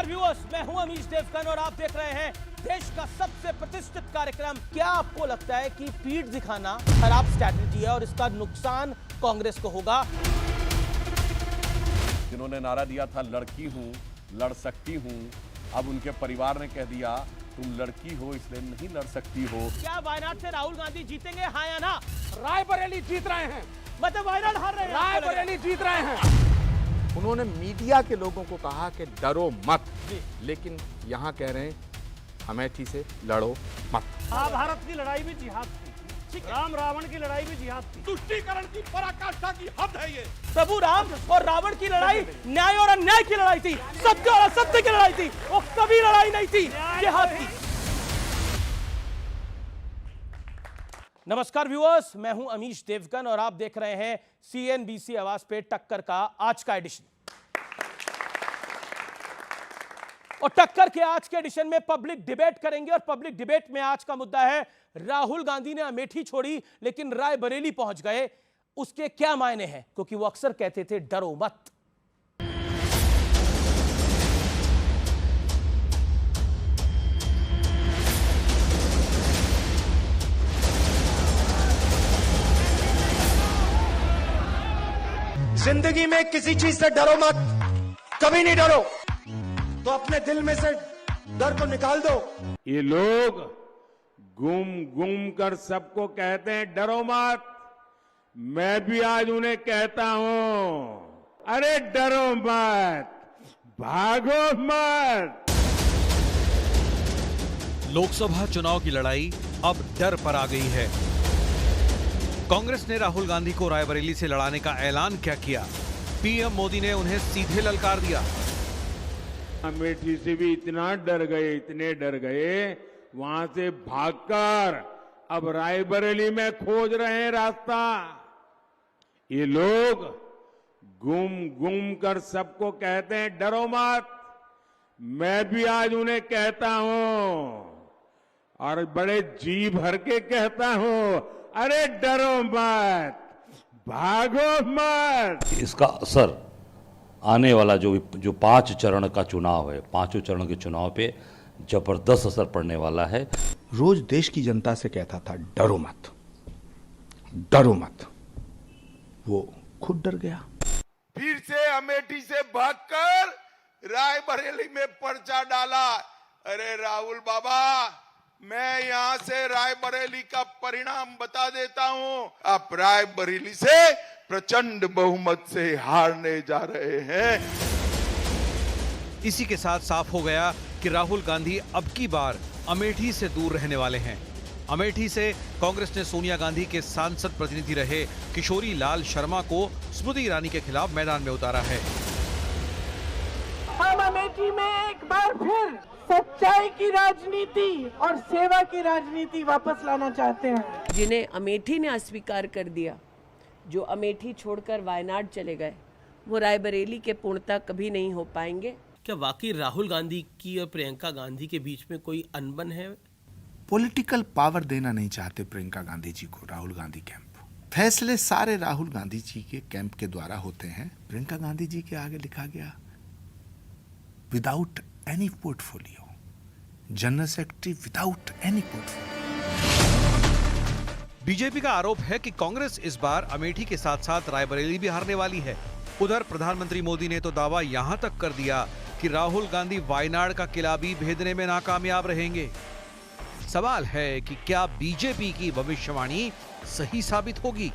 नमस्कार व्यूअर्स, मैं हूं अमीश देवगन और आप देख रहे हैं देश का सबसे प्रतिष्ठित कार्यक्रम। क्या आपको लगता है कि पीठ दिखाना खराब स्ट्रैटेजी है और इसका नुकसान कांग्रेस को होगा? जिन्होंने नारा दिया था लड़की हूं, लड़ सकती हूं, अब उनके परिवार ने कह दिया तुम लड़की हो इसलिए नहीं लड़ सकती हो। क्या वायनाड से राहुल गांधी जीतेंगे, हाँ या ना? रायबरेली जीत रहे हैं, मतलब वायनाड हार रहे हैं, रायबरेली जीत रहे हैं। उन्होंने मीडिया के लोगों को कहा कि डरो मत, लेकिन यहाँ कह रहे हैं अमेठी से लड़ो मत। महाभारत की लड़ाई भी जिहाद थी, राम रावण की लड़ाई भी जिहाद थी। तुष्टीकरण की पराकाष्ठा की हद है ये। प्रभु राम और रावण की लड़ाई न्याय और अन्याय की लड़ाई थी, सत्य और असत्य की लड़ाई थी, वो कभी लड़ाई नहीं थी, जिहाद थी। नमस्कार व्यूअर्स, मैं हूं अमीश देवगन और आप देख रहे हैं CNBC आवाज पे टक्कर का आज का एडिशन। और टक्कर के आज के एडिशन में पब्लिक डिबेट करेंगे और पब्लिक डिबेट में आज का मुद्दा है राहुल गांधी ने अमेठी छोड़ी लेकिन रायबरेली पहुंच गए, उसके क्या मायने हैं? क्योंकि वो अक्सर कहते थे डरो मत। जिंदगी में किसी चीज से डरो मत, कभी नहीं डरो, तो अपने दिल में से डर को निकाल दो। ये लोग घूम घूम कर सबको कहते हैं डरो मत, मैं भी आज उन्हें कहता हूं अरे डरो मत, भागो मत। लोकसभा चुनाव की लड़ाई अब डर पर आ गई है। कांग्रेस ने राहुल गांधी को रायबरेली से लड़ाने का ऐलान क्या किया? पीएम मोदी ने उन्हें सीधे ललकार दिया। अमेठी से भी इतना डर गए, इतने डर गए, वहां से भागकर अब रायबरेली में खोज रहे हैं रास्ता। ये लोग घूम घूम कर सबको कहते हैं डरो मत, मैं भी आज उन्हें कहता हूं और बड़े जी भर के कहता हूं अरे डरो मत, भागो मत। इसका असर आने वाला जो 5 चरण का चुनाव है, 5 चरण के चुनाव पे जबरदस्त असर पड़ने वाला है। रोज देश की जनता से कहता था डरो मत, डरो मत, वो खुद डर गया। फिर से अमेठी से भागकर रायबरेली में पर्चा डाला। अरे राहुल बाबा, मैं यहां से रायबरेली का परिणाम बता देता हूं, आप रायबरेली से प्रचंड बहुमत से हारने जा रहे हैं। इसी के साथ साफ हो गया कि राहुल गांधी अब की बार अमेठी से दूर रहने वाले हैं। अमेठी से कांग्रेस ने सोनिया गांधी के सांसद प्रतिनिधि रहे किशोरी लाल शर्मा को स्मृति ईरानी के खिलाफ मैदान में उतारा है। हम अमेठी में एक बार फिर सच्चाई की राजनीति और सेवा की राजनीति वापस लाना चाहते हैं। जिन्हें अमेठी ने अस्वीकार कर दिया, जो अमेठी छोड़कर वायनाड चले गए, वो रायबरेली के पूर्णता कभी नहीं हो पाएंगे। क्या वाकई राहुल गांधी की और प्रियंका गांधी के बीच में कोई अनबन है? पॉलिटिकल पावर देना नहीं चाहते प्रियंका गांधी जी को राहुल गांधी कैंप। फैसले सारे राहुल गांधी जी के कैंप के द्वारा होते हैं। प्रियंका गांधी जी के आगे लिखा गया without any portfolio, general secretary without any portfolio. BJP का आरोप है कि कांग्रेस इस बार अमेठी के साथ साथ रायबरेली भी हारने वाली है। उधर प्रधानमंत्री मोदी ने तो दावा यहां तक कर दिया कि राहुल गांधी वायनाड का किला भी भेदने में नाकामयाब रहेंगे। सवाल है कि क्या बीजेपी की भविष्यवाणी सही साबित होगी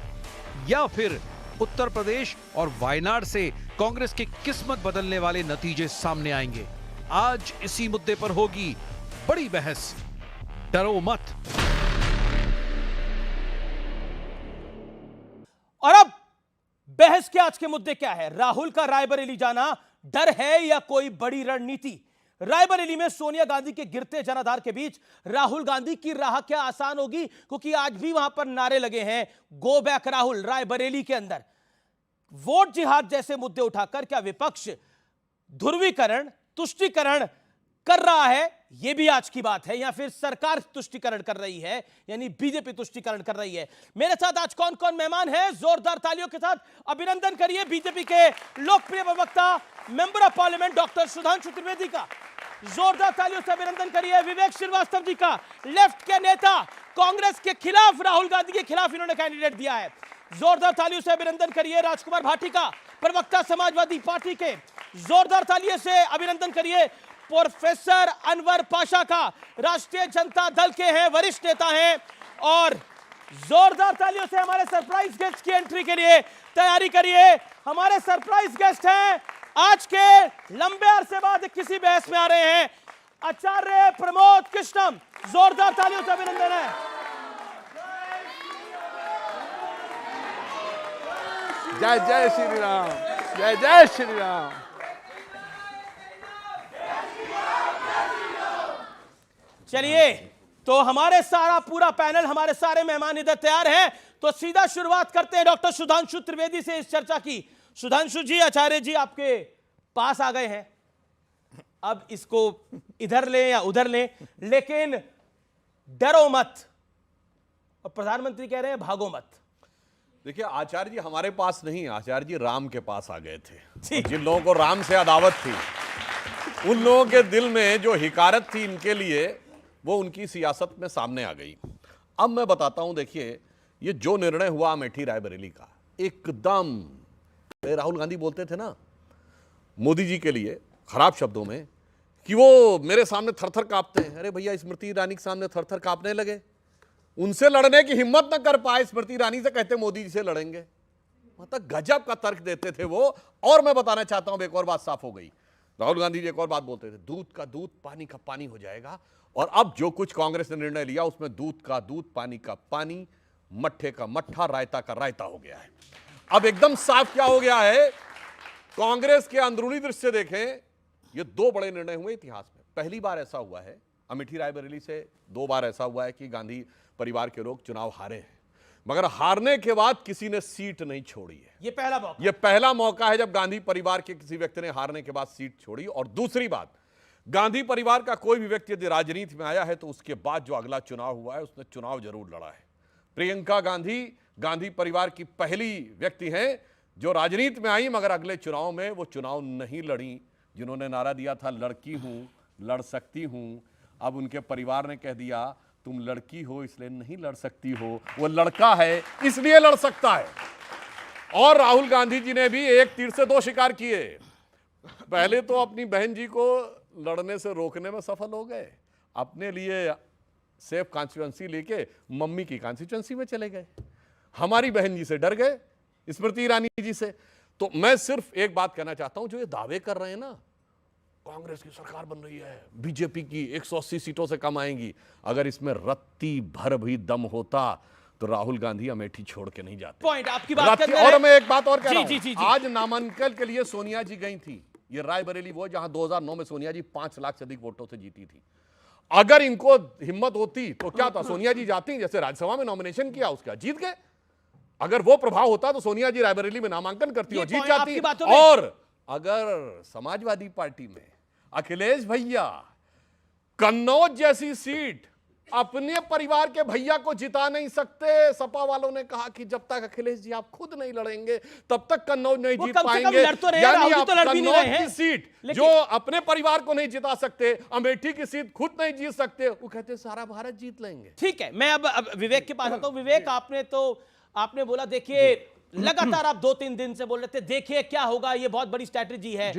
या फिर उत्तर प्रदेश और वायनाड से कांग्रेस की किस्मत बदलने वाले नतीजे सामने आएंगे? आज इसी मुद्दे पर होगी बड़ी बहस, डरो मत। और अब बहस के आज के मुद्दे क्या है? राहुल का रायबरेली जाना डर है या कोई बड़ी रणनीति? रायबरेली में सोनिया गांधी के गिरते जनाधार के बीच राहुल गांधी की राह क्या आसान होगी? क्योंकि आज भी वहां पर नारे लगे हैं गो बैक राहुल। रायबरेली के अंदर वोट जिहाद जैसे मुद्दे उठाकर क्या विपक्ष ध्रुवीकरण, तुष्टीकरण कर रहा है, यह भी आज की बात है, या फिर सरकार तुष्टिकरण कर रही है, यानी बीजेपी तुष्टिकरण कर रही है? मेरे साथ आज कौन कौन मेहमान है, जोरदार तालियों के साथ अभिनंदन करिए बीजेपी के लोकप्रिय प्रवक्ता, member of parliament doctor Sudhanshu Trivedi का। जोरदार तालियों से अभिनंदन करिए विवेक श्रीवास्तव जी का, लेफ्ट के नेता, कांग्रेस के खिलाफ, राहुल गांधी के खिलाफ इन्होंने कैंडिडेट दिया है। जोरदार तालियों से अभिनंदन करिए राजकुमार भाटी का, प्रवक्ता समाजवादी पार्टी के। जोरदार तालियों से अभिनंदन करिए प्रोफेसर अनवर पाशा का, राष्ट्रीय जनता दल के हैं, वरिष्ठ नेता हैं। और जोरदार तालियों से हमारे सरप्राइज गेस्ट की एंट्री के लिए तैयारी करिए। हमारे सरप्राइज गेस्ट हैं, आज के लंबे अरसे बाद किसी बहस में आ रहे हैं, आचार्य प्रमोद कृष्णम। जोरदार तालियों से अभिनंदन है। जय जय श्री राम, जय जय श्री राम। चलिए, तो हमारे सारा पूरा पैनल, हमारे सारे मेहमान इधर तैयार हैं, तो सीधा शुरुआत करते हैं डॉक्टर सुधांशु त्रिवेदी से इस चर्चा की। सुधांशु जी, आचार्य जी आपके पास आ गए हैं, अब इसको इधर लें या उधर लें, लेकिन डरो मत, और प्रधानमंत्री कह रहे हैं भागो मत। देखिए आचार्य जी हमारे पास नहीं, आचार्य जी राम के पास आ गए थे। जिन लोगों को राम से अदावत थी, उन लोगों के दिल में जो हिकारत थी इनके लिए, वो उनकी सियासत में सामने आ गई। अब मैं बताता हूं, देखिए ये जो निर्णय हुआ अमेठी रायबरेली का, एकदम राहुल गांधी बोलते थे ना मोदी जी के लिए खराब शब्दों में कि वो मेरे सामने थरथर कांपते हैं। अरे भैया, स्मृति ईरानी के सामने थरथर कांपने लगे, उनसे लड़ने की हिम्मत न कर पाए, स्मृति ईरानी से कहते मोदी जी से लड़ेंगे। मतलब गजब का तर्क देते थे वो। और मैं बताना चाहता हूं, एक और बात साफ हो गई। राहुल गांधी जी एक और बात बोलते थे, दूध का दूध पानी का पानी हो जाएगा। और अब जो कुछ कांग्रेस ने निर्णय लिया, उसमें दूध का दूध, पानी का पानी, मट्ठे का मट्ठा, रायता का रायता हो गया है। अब एकदम साफ क्या हो गया है, कांग्रेस के अंदरूनी दृश्य देखें, ये दो बड़े निर्णय हुए इतिहास में। पहली बार ऐसा हुआ है अमेठी रायबरेली से, 2 बार ऐसा हुआ है कि गांधी परिवार के लोग चुनाव हारे हैं, मगर हारने के बाद किसी ने सीट नहीं छोड़ी है। ये पहला मौका है जब गांधी परिवार के किसी व्यक्ति ने हारने के बाद सीट छोड़ी। और दूसरी बात, गांधी परिवार का कोई भी व्यक्ति यदि राजनीति में आया है तो उसके बाद जो अगला चुनाव हुआ है उसने चुनाव जरूर लड़ा है। प्रियंका गांधी गांधी परिवार की पहली व्यक्ति हैं जो राजनीति में आई, मगर अगले चुनाव में वो चुनाव नहीं लड़ी। जिन्होंने नारा दिया था लड़की हूं, लड़ सकती हूं, अब उनके परिवार ने कह दिया तुम लड़की हो इसलिए नहीं लड़ सकती हो, वो लड़का है इसलिए लड़ सकता है। और राहुल गांधी जी ने भी एक तीर से 2 शिकार किए। पहले तो अपनी बहन जी को लड़ने से रोकने में सफल हो गए, अपने लिए सेफ कॉन्स्टिट्यूएंसी लेके मम्मी की कॉन्स्टिट्यूएंसी में चले गए, हमारी बहन जी से डर गए, स्मृति ईरानी जी से। तो मैं सिर्फ एक बात कहना चाहता हूं, जो ये दावे कर रहे हैं ना कांग्रेस की सरकार बन रही है, बीजेपी की 180 सीटों से कम आएंगी, अगर इसमें रत्ती भर भी दम होता तो राहुल गांधी अमेठी छोड़ के नहीं जाते। पॉइंट आपकी बात कर रहे और हैं। मैं एक बात और कह रहा हूं, जी। आज नामांकन के लिए सोनिया जी गई थी। ये रायबरेली वो जहां 2009 में सोनिया जी 5 लाख से अधिक वोटों से जीती थी। अगर इनको हिम्मत होती तो क्या था, सोनिया जी जाती, जैसे राज्यसभा में नॉमिनेशन किया उसका जीत गए। अगर वो प्रभाव होता तो सोनिया जी रायबरेली में नामांकन करती और जीत जाती। और अगर समाजवादी पार्टी में अखिलेश भैया कन्नौज जैसी सीट अपने परिवार के भैया को जिता नहीं सकते, सपा वालों ने कहा कि जब तक अखिलेश जी आप खुद नहीं लड़ेंगे तब तक कन्नौज नहीं जीत पाएंगे। यानी आप कन्नौज की सीट जो अपने परिवार को नहीं जिता सकते, अमेठी की सीट खुद नहीं जीत सकते, वो कहते सारा भारत जीत लेंगे। ठीक है, मैं अब विवेक के पास आता हूं। विवेक, आपने बोला, देखिए लगातार आप 2-3 दिन से बोल रहे थे देखिए क्या होगा, ये बहुत बड़ी स्ट्रैटेजी है,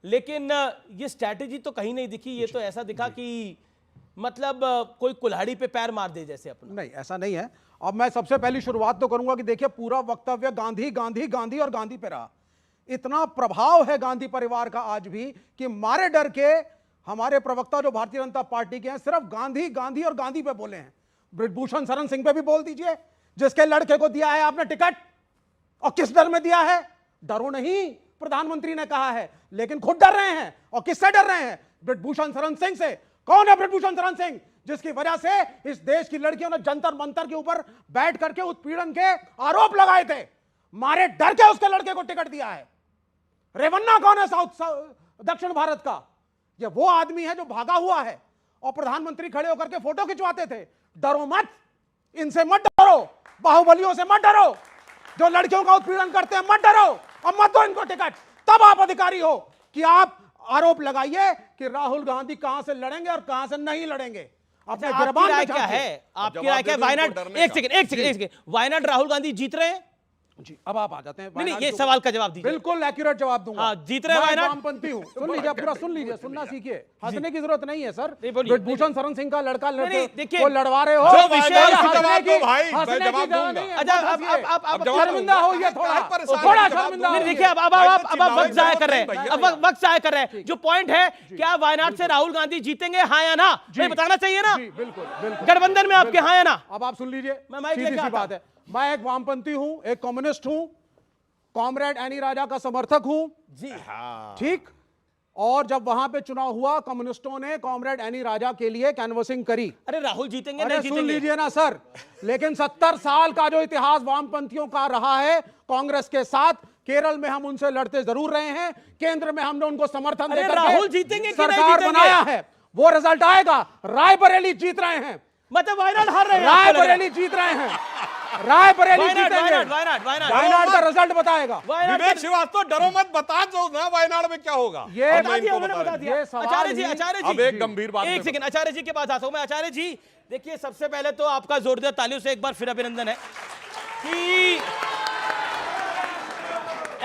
लेकिन ये स्ट्रैटेजी तो कहीं नहीं दिखी। ये तो ऐसा दिखा कि मतलब कोई कुल्हाड़ी पे पैर मार दे जैसे अपना। नहीं, ऐसा नहीं है। अब मैं सबसे पहली शुरुआत तो करूंगा कि देखिए पूरा वक्तव्य गांधी गांधी गांधी और गांधी पे रहा। इतना प्रभाव है गांधी परिवार का आज भी कि मारे डर के हमारे प्रवक्ता जो भारतीय जनता पार्टी के हैं सिर्फ गांधी गांधी और गांधी पे बोले हैं। ब्रिजभूषण शरण सिंह पे भी बोल दीजिए, जिसके लड़के को दिया है आपने टिकट, और किस डर में दिया है? डरो नहीं, प्रधानमंत्री ने कहा है, लेकिन खुद डर रहे हैं। और किससे डर रहे हैं? ब्रिजभूषण शरण सिंह से। कौन है ब्रिजभूषण शरण सिंह? जिसकी वजह से इस देश की लड़कियों ने जंतर मंतर के ऊपर बैठ करके उत्पीड़न के आरोप लगाए थे, मारे डर के उसके लड़के को टिकट दिया है। रेवन्ना कौन है दक्षिण भारत का? ये वो आदमी है जो भागा हुआ है और प्रधानमंत्री खड़े होकर के फोटो खिंचवाते थे। डरो मत, इनसे मत डरो, बाहुबलियों से मत डरो, जो लड़कियों का उत्पीड़न करते हैं मत डरो और मत दो इनको टिकट। तब आप अधिकारी हो कि आप आरोप लगाइए कि राहुल गांधी कहां से लड़ेंगे और कहां से नहीं लड़ेंगे। अपने आपकी राय क्या है? आपकी राय क्या है? वायनाड, एक सेकंड, वायनाड राहुल गांधी जीत रहे हैं? जी, अब आप आ जाते हैं। नहीं, ये सवाल का जवाब दीजिए। बिल्कुल एक्यूरेट जवाब दूंगा। हाँ, जीत रहे हैं वायनाड। वामपंथी हूं, सुन लीजिए, पूरा सुन लीजिए, सुनना सीखिए, हंसने की जरूरत नहीं है सर। बोलिए। भूषण शरण सिंह का लड़का देखिए, वो लड़वा रहे हो, जो विषय है, हंसने की भाई, हंसने की जवाब जगह दूंगा। नहीं है। अच्छा, अब शर्मिंदा हो ये थोड़ा शर्मिंदा हो। देखिए, अब आप वक्त जाया कर रहे हैं, अब वक्त जाया कर रहे हैं। जो पॉइंट है, क्या वायनाड से राहुल गांधी जीतेंगे, हाँ या ना? ये बताना चाहिए ना। बिल्कुल गठबंधन में आपके हाँ या ना? अब आप सुन लीजिए, मैं माइक सीधी लेके सी आता बात है। मैं एक वामपंथी हूं, एक कम्युनिस्ट हूं, कॉमरेड एनी राजा का समर्थक हूं जी, ठीक। और जब वहां पे चुनाव हुआ, कम्युनिस्टों ने कॉमरेड एनी राजा के लिए कैनवसिंग करी। अरे राहुल जीतेंगे, अरे नहीं सुन जीतेंगे? लीजिए ना सर, लेकिन 70 साल का जो इतिहास वामपंथियों का रहा है कांग्रेस के साथ, केरल में हम उनसे लड़ते जरूर रहे हैं, केंद्र में हमने उनको समर्थन अरे देकर राहुल जीतेंगे कि नहीं सरकार जीतेंगे? बनाया है। वो रिजल्ट आएगा। रायबरेली जीत रहे हैं, मतलब वायनाड हार रहे हैं, आपको लग रहा है? रायबरेली जीत रहे हैं, रायबरेली वायनाड, जीतेंगे। वायनाड, वायनाड। वायनाड का रिजल्ट बताएगा। वायनाड विवेक श्रीवास्तव, डरो मत, बता दो ना वायनाड में क्या होगा। ये अब बता मैं दिया, इनको उन्होंने बता बता दूं। दिया। ये सवाल आचार्य जी, ही- आचार्य जी, अब एक गंभीर बात एक मैं सेकंड, आचार्य जी के पास आता हूं मैं। आचार्य जी, देखिए, सबसे पहले तो आपका जोरदार तालियों से एक बार फिर अभिनंदन है कि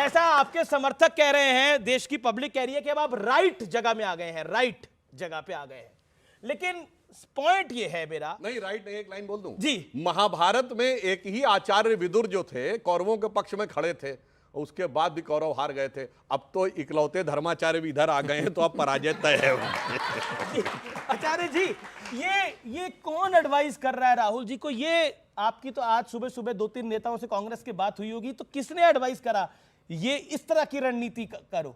ऐसा आपके समर्थक कह रहे हैं, देश की पब्लिक कह रही है कि अब आप राइट जगह में आ गए हैं, राइट जगह पे आ गए हैं। लेकिन पॉइंट ये है मेरा, नहीं, राइट नहीं, एक लाइन बोल दूं जी। महाभारत में एक ही आचार्य विदुर जो थे कौरवों के पक्ष में खड़े थे, उसके बाद भी कौरव हार गए थे। अब तो इकलौते धर्माचार्य भी इधर आ गए हैं, तो अब पराजय तय है। आचार्य जी, ये कौन एडवाइस कर रहा है राहुल जी को? ये आपकी तो आज सुबह सुबह 2-3 नेताओं से कांग्रेस की बात हुई होगी, तो किसने एडवाइस करा ये इस तरह की रणनीति करो?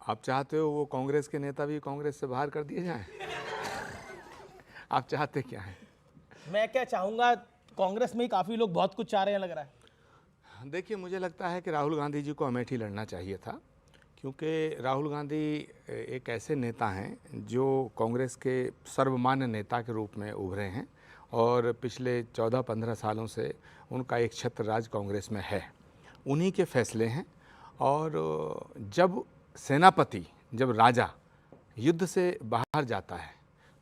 आप चाहते हो वो कांग्रेस के नेता भी कांग्रेस से बाहर कर दिए जाएं? आप चाहते क्या है? मैं क्या चाहूंगा, कांग्रेस में ही काफी लोग बहुत कुछ चाह रहे हैं, लग रहा है। देखिए, मुझे लगता है कि राहुल गांधी जी को अमेठी लड़ना चाहिए था, क्योंकि राहुल गांधी एक ऐसे नेता हैं जो कांग्रेस के सर्वमान्य नेता के रूप में उभरे हैं और पिछले 14-15 सालों से उनका एक छत्र राज कांग्रेस में है। उन्हीं के फैसले हैं। और जब सेनापति, जब राजा युद्ध से बाहर जाता है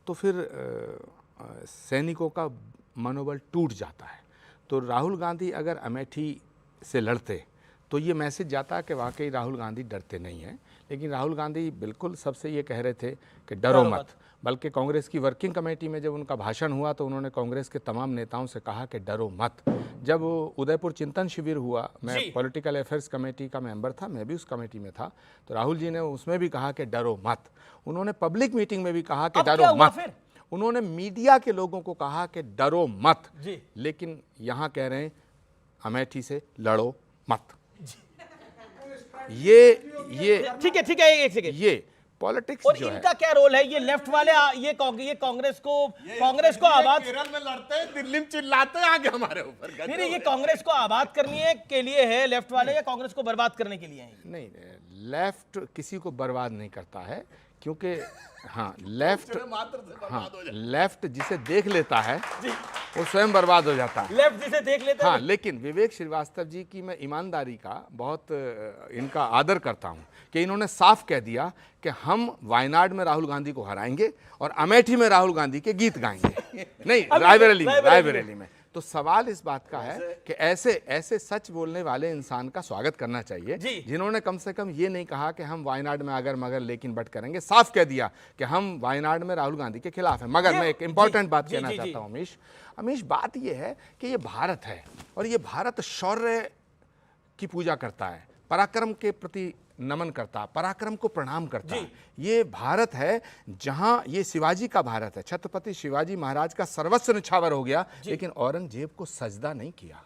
तो फिर सैनिकों का मनोबल टूट जाता है। तो राहुल गांधी अगर अमेठी से लड़ते तो ये मैसेज जाता कि वाकई राहुल गांधी डरते नहीं हैं। लेकिन राहुल गांधी बिल्कुल सबसे ये कह रहे थे कि डरो मत। बल्कि कांग्रेस की वर्किंग कमेटी में जब उनका भाषण हुआ तो उन्होंने कांग्रेस के तमाम नेताओं से कहा कि डरो मत। जब उदयपुर चिंतन शिविर हुआ, मैं पॉलिटिकल अफेयर्स कमेटी का मेंबर था, मैं भी उस कमेटी में था, तो राहुल जी ने उसमें भी कहा कि डरो मत। उन्होंने पब्लिक मीटिंग में भी कहा कि डरो मत। उन्होंने मीडिया के लोगों को कहा कि डरो मत। लेकिन यहाँ कह रहे हैं अमेठी से लड़ो मत। ये ठीक है, एक सेकंड, ये पॉलिटिक्स और जो इनका क्या रोल है? ये लेफ्ट वाले, ये कांग्रेस को आबाद, केरल में लड़ते हैं, दिल्ली में चिल्लाते हैं आगे हमारे ऊपर। नहीं, ये कांग्रेस को आबाद करने के लिए है लेफ्ट वाले, या कांग्रेस को बर्बाद करने के लिए है? नहीं, लेफ्ट किसी को बर्बाद नहीं करता है, क्योंकि हाँ लेफ्ट जिसे देख लेता है वो स्वयं बर्बाद हो जाता है। लेफ्ट जिसे देख लेता है। हाँ, लेकिन विवेक श्रीवास्तव जी की मैं ईमानदारी का बहुत इनका आदर करता हूँ कि इन्होंने साफ कह दिया कि हम वायनाड में राहुल गांधी को हराएंगे और अमेठी में राहुल गांधी के गीत गाएंगे। नहीं, रायबरेली में। तो सवाल इस बात का है कि ऐसे सच बोलने वाले इंसान का स्वागत करना चाहिए, जिन्होंने कम से कम ये नहीं कहा कि हम वायनाड में अगर मगर लेकिन बट करेंगे। साफ कह दिया कि हम वायनाड में राहुल गांधी के खिलाफ हैं। मगर मैं एक इंपॉर्टेंट बात कहना चाहता हूं अमीश, बात ये है कि ये भारत है और ये भारत शौर्य की पूजा करता है, पराक्रम के प्रति नमन करता, पराक्रम को प्रणाम करता है। ये भारत है जहां, ये शिवाजी का भारत है। छत्रपति शिवाजी महाराज का सर्वस्व निछावर हो गया, लेकिन औरंगजेब को सजदा नहीं किया।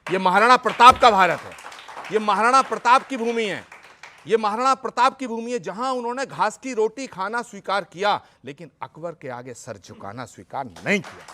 ये महाराणा प्रताप का भारत है, ये महाराणा प्रताप की भूमि है, ये महाराणा प्रताप की भूमि है जहां उन्होंने घास की रोटी खाना स्वीकार किया, लेकिन अकबर के आगे सर झुकाना स्वीकार नहीं किया।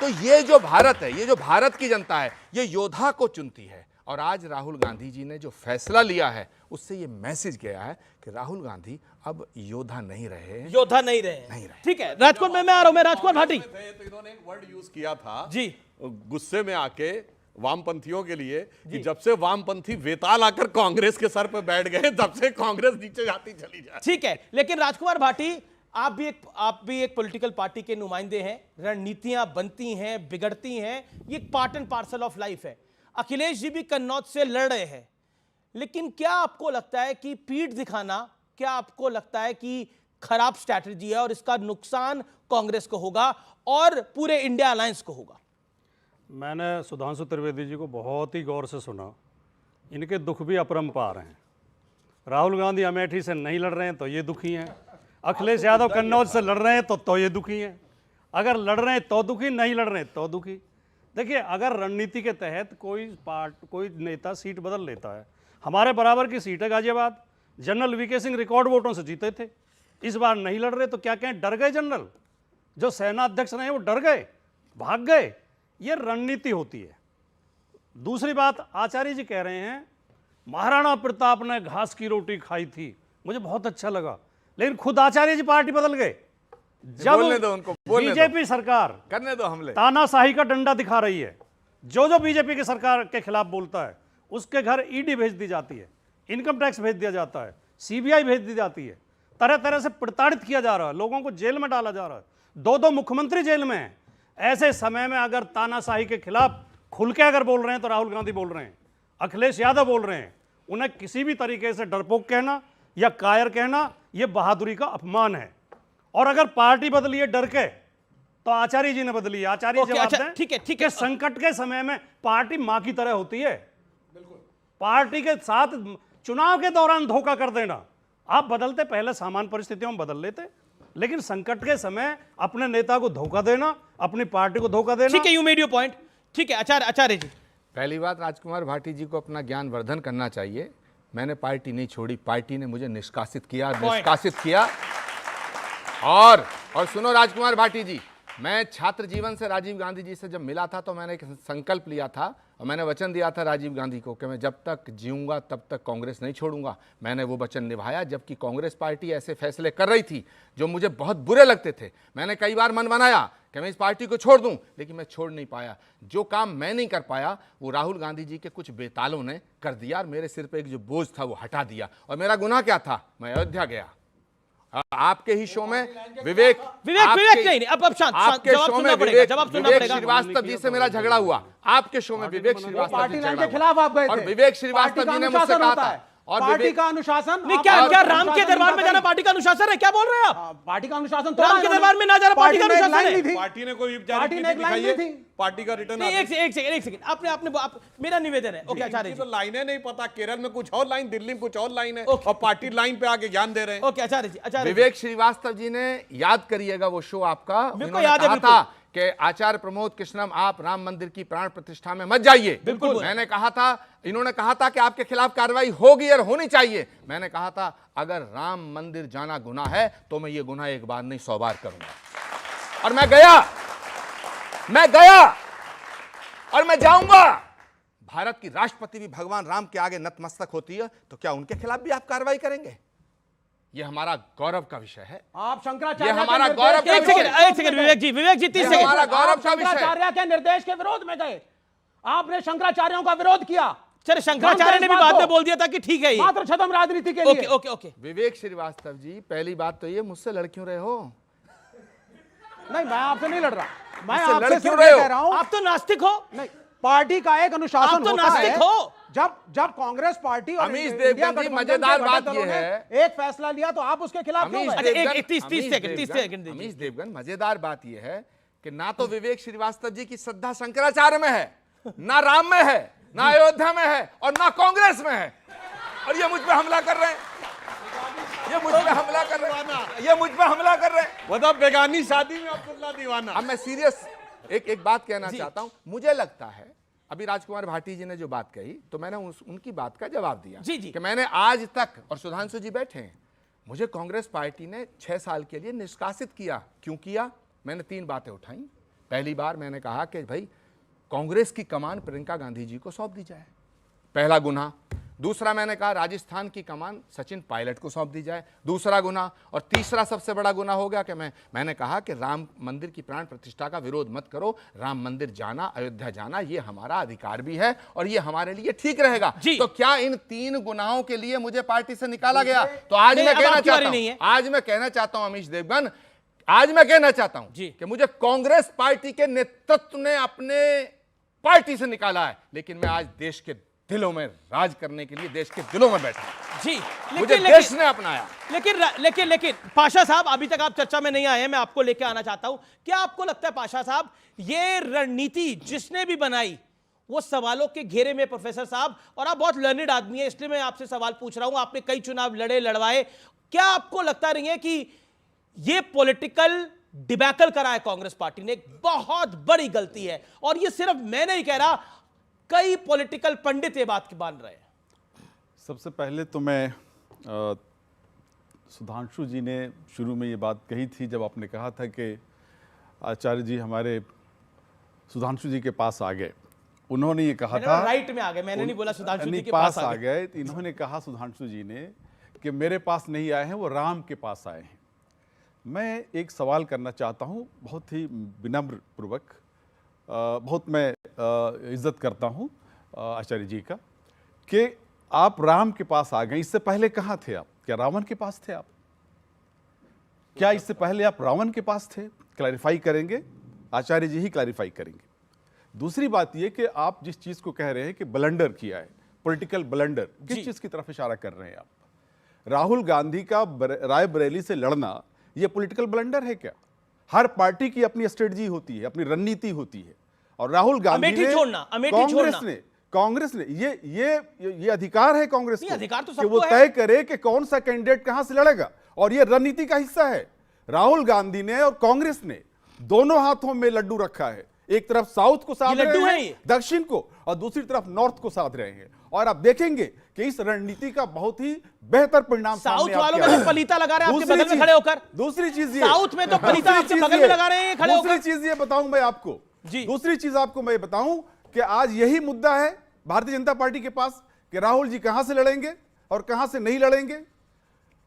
तो ये जो भारत है, ये जो भारत की जनता है, ये योद्धा को चुनती है और आज राहुल गांधी जी ने जो फैसला लिया है उससे ये मैसेज गया है कि राहुल गांधी अब योद्धा नहीं रहे, योद्धा नहीं रहे। ठीक है, राजकोट में मैं आ रहा हूं, मैं राजकुमार भाटी। तो इन्होंने एक वर्ड यूज किया था जी, गुस्से में आके वामपंथियों के लिए कि जब से वामपंथी वेताल आकर कांग्रेस के सर पर बैठ गए तब से कांग्रेस नीचे जाती चली जा रही। ठीक है, लेकिन राजकुमार भाटी, आप भी एक पॉलिटिकल पार्टी के नुमाइंदे हैं। रणनीतियां बनती हैं, बिगड़ती हैं, ये एक part and parcel of life है। अखिलेश जी भी कन्नौज से लड़ रहे हैं, लेकिन क्या आपको लगता है कि पीठ दिखाना, क्या आपको लगता है कि खराब स्ट्रैटेजी है और इसका नुकसान कांग्रेस को होगा और पूरे इंडिया अलायंस को होगा? मैंने सुधांशु त्रिवेदी जी को बहुत ही गौर से सुना। इनके दुख भी अपरंपार हैं। राहुल गांधी अमेठी से नहीं लड़ रहे हैं तो ये दुखी हैं, अखिलेश यादव कन्नौज से लड़ रहे हैं तो ये दुखी हैं। अगर लड़ रहे हैं तो दुखी, नहीं लड़ रहे हैं तो दुखी। देखिए, अगर रणनीति के तहत कोई नेता सीट बदल लेता है, हमारे बराबर की सीट है गाजियाबाद, जनरल वीके सिंह रिकॉर्ड वोटों से जीते थे, इस बार नहीं लड़ रहे तो क्या कहें, डर गए। जनरल जो सेना अध्यक्ष रहे वो डर गए, भाग गए। ये रणनीति होती है। दूसरी बात, आचार्य जी कह रहे हैं महाराणा प्रताप ने घास की रोटी खाई थी, मुझे बहुत अच्छा लगा, लेकिन खुद आचार्य जी पार्टी बदल गए जब बीजेपी सरकार करने दो हमले, तानाशाही का डंडा दिखा रही है। जो बीजेपी की सरकार के खिलाफ बोलता है उसके घर ईडी भेज दी जाती है, इनकम टैक्स भेज दिया जाता है, सीबीआई भेज दी जाती है, तरह तरह से प्रताड़ित किया जा रहा है, लोगों को जेल में डाला जा रहा है, दो मुख्यमंत्री जेल में हैं। ऐसे समय में अगर तानाशाही के खिलाफ खुल के अगर बोल रहे हैं तो राहुल गांधी बोल रहे हैं, अखिलेश यादव बोल रहे हैं। उन्हें किसी भी तरीके से डरपोक कहना या कायर कहना यह बहादुरी का अपमान है। और अगर पार्टी बदली है डर के, तो आचार्य जी ने बदली है। आचार्य जवाब दें। ठीक है, कि संकट के समय में पार्टी मां की तरह होती है। पार्टी के साथ चुनाव के दौरान धोखा कर देना, आप बदलते पहले सामान्य परिस्थितियों में बदल लेते, लेकिन संकट के समय अपने नेता को धोखा देना, अपनी पार्टी को धोखा देना। ठीक है, यू मेड योर पॉइंट। ठीक है, आचार्य जी, पहली बात, राजकुमार भाटी जी को अपना ज्ञान वर्धन करना चाहिए। मैंने पार्टी नहीं छोड़ी, पार्टी ने मुझे निष्कासित किया। और सुनो राजकुमार भाटी जी, मैं छात्र जीवन से राजीव गांधी जी से जब मिला था तो मैंने एक संकल्प लिया था और मैंने वचन दिया था राजीव गांधी को कि मैं जब तक जीऊंगा तब तक कांग्रेस नहीं छोड़ूंगा। मैंने वो वचन निभाया, जबकि कांग्रेस पार्टी ऐसे फैसले कर रही थी जो मुझे बहुत बुरे लगते थे। मैंने कई बार मन बनाया कि मैं इस पार्टी को छोड़ दूं, लेकिन मैं छोड़ नहीं पाया। जो काम मैं नहीं कर पाया वो राहुल गांधी जी के कुछ बेतालों ने कर दिया और मेरे सिर पर एक जो बोझ था वो हटा दिया। और मेरा गुनाह क्या था? मैं अयोध्या गया। आपके ही शो में विवेक नहीं, अब शांत, आपके शो में विवेक श्रीवास्तव जी से मेरा झगड़ा हुआ। आपके शो में विवेक श्रीवास्तव जी के खिलाफ आप गए थे और विवेक श्रीवास्तव जी ने मुझसे कहा था और पार्टी का अनुशासन नहीं, क्या राम के दरबार में जाना पार्टी का अनुशासन है? क्या बोल रहे हैं आप? पार्टी का अनुशासन तो राम के दरबार में ना जाना पार्टी का अनुशासन है? पार्टी ने कोई पार्टी का रिटर्न। एक सेकंड, आपने मेरा निवेदन है। ओके आचार्य जी, तो लाइनें नहीं पता, केरल में कुछ और लाइन, दिल्ली में कुछ और लाइन है और पार्टी लाइन पे आके ज्ञान दे रहे हैं। ओके आचार्य जी, विवेक श्रीवास्तव जी ने, याद करिएगा वो शो आपका, बिल्कुल याद है, था कि आचार्य प्रमोद कृष्णम आप राम मंदिर की प्राण प्रतिष्ठा में मत जाइए। बिल्कुल मैंने कहा था, इन्होंने कहा था कि आपके खिलाफ कार्रवाई होगी और होनी चाहिए। मैंने कहा था अगर राम मंदिर जाना गुनाह है तो मैं ये गुनाह एक बार नहीं 100 बार करूंगा। और मैं गया और मैं जाऊंगा। भारत की राष्ट्रपति भी भगवान राम के आगे नतमस्तक होती है, तो क्या उनके खिलाफ भी आप कार्रवाई करेंगे? ये हमारा गौरव का विषय है। आप शंकराचार्य, ये हमारा गौरव का विषय है। एक सेकंड विवेक जी 30 सेकंड। हमारा गौरव का विषय है। शंकराचार्य के निर्देश के विरोध में गए, आपने शंकराचार्यों का विरोध किया। चल, शंकराचार्य ने भी बाद में बोल दिया था कि ठीक है, मात्र छदम राजनीति के लिए। ओके। विवेक श्रीवास्तव जी, पहली बात तो ये, मुझसे लड़ क्यों रहे हो? नहीं, मैं आपसे नहीं लड़ रहा, मैं मुझसे आपसे लड़ सिर्फ क्यों ये रहे हो? कह रहा हूं, आप तो नास्तिक हो। नहीं, पार्टी का एक अनुशासन आप तो होता नास्तिक है। हो। जब कांग्रेस पार्टी और अमीश इंडिया देवगन जी, गठबंधन मजेदार के बात घटक ये दलों है, ने एक फैसला लिया तो आप उसके खिलाफ क्यों गए? 30 सेकंड। अमीश देवगन, मजेदार बात यह है कि ना तो विवेक श्रीवास्तव जी की श्रद्धा शंकराचार्य में है, ना राम में है, ना अयोध्या में है और ना कांग्रेस में है, और ये मुझ पे हमला कर रहे हैं। मतलब बेगानी शादी में अब्दुल्ला दीवाना। अब मैं सीरियस एक बात कहना चाहता हूं। मुझे लगता है अभी राजकुमार भाटी जी ने जो बात कही तो मैंने उनकी बात का जवाब दिया जी। कि मैंने आज तक, और सुधांशु जी बैठे हैं, मुझे कांग्रेस पार्टी ने 6 साल के लिए निष्कासित किया। क्यों किया? मैंने 3 बातें उठाई। पहली बार मैंने कहा कि भाई कांग्रेस की कमान प्रियंका गांधी जी को सौंप दी जाए। पहला गुना। दूसरा मैंने कहा राजस्थान की कमान सचिन पायलट को सौंप दी जाए, दूसरा गुना। और तीसरा सबसे बड़ा गुना हो गया कि मैंने कहा कि राम मंदिर की प्राण प्रतिष्ठा का विरोध मत करो। राम मंदिर जाना, अयोध्या जाना ये हमारा अधिकार भी है और ये हमारे लिए ठीक रहेगा। तो क्या इन 3 गुनाहों के लिए मुझे पार्टी से निकाला गया? तो आज मैं कहना चाहता हूं अमीश देवगन, आज मैं कहना चाहता हूं कि मुझे कांग्रेस पार्टी के नेतृत्व ने अपने पार्टी से निकाला है, लेकिन मैं आज देश के दिलों में राज करने के लिए देश के दिलों में बैठा जी। मुझे देश ने अपनाया। लेकिन पाशा साहब, अभी तक आप चर्चा में नहीं आए हैं, मैं आपको लेके आना चाहता हूं। क्या आपको लगता है पाशा साहब, ये रणनीति जिसने भी बनाई वो सवालों के घेरे में प्रोफेसर साहब, और आप बहुत लर्निड आदमी है इसलिए मैं आपसे सवाल पूछ रहा हूं, आपने कई चुनाव लड़वाए, क्या आपको लगता नहीं है कि ये पॉलिटिकल डिबैकल करा है कांग्रेस पार्टी ने? एक बहुत बड़ी गलती है, और ये सिर्फ मैं नहीं कह रहा, कई पॉलिटिकल पंडित ये बात की मान रहे हैं। सबसे पहले तो मैं सुधांशु जी ने शुरू में ये बात कही थी जब आपने कहा था कि आचार्य जी हमारे सुधांशु जी के पास आ गए, उन्होंने ये कहा था राइट में आ गए, मैंने नहीं बोला सुधांशु जी के पास आ गए। इन्होंने कहा सुधांशु जी ने कि मेरे पास नहीं आए हैं, वो राम के पास आए हैं। मैं एक सवाल करना चाहता हूँ बहुत ही विनम्र पूर्वक, बहुत मैं इज्जत करता हूँ आचार्य जी का, कि आप राम के पास आ गए। इससे पहले कहाँ थे आप? क्या रावण के पास थे आप? क्या इससे पहले आप रावण के पास थे? क्लैरिफाई करेंगे, आचार्य जी ही क्लैरिफाई करेंगे। दूसरी बात यह कि आप जिस चीज को कह रहे हैं कि ब्लंडर किया है, पॉलिटिकल ब्लंडर, किस चीज की तरफ इशारा कर रहे हैं आप? राहुल गांधी का रायबरेली से लड़ना यह पॉलिटिकल ब्लंडर है क्या? हर पार्टी की अपनी स्ट्रेटजी होती है, अपनी रणनीति होती है, और राहुल गांधी ने, कांग्रेस ने ये अधिकार है कांग्रेस को अधिकार तो कि वो तय करे कि कौन सा कैंडिडेट कहां से लड़ेगा, और ये रणनीति का हिस्सा है। राहुल गांधी ने और कांग्रेस ने दोनों हाथों में लड्डू रखा है, एक तरफ साउथ को साध रहे हैं, दक्षिण को, और दूसरी तरफ नॉर्थ को साध रहे हैं। और आप देखेंगे कि इस रणनीति का बहुत ही बेहतर परिणाम साउथ वालों में तो पलीता लगा रहे हैं आपके बगल में खड़े होकर। दूसरी चीज ये, साउथ में तो पलीता आपके बगल में लगा रहे हैं खड़े होकर। दूसरी चीज ये बताऊं मैं आपको, दूसरी चीज आपको मैं बताऊं कि आज यही मुद्दा है भारतीय जनता पार्टी के पास कि राहुल जी कहां से लड़ेंगे और कहां से नहीं लड़ेंगे।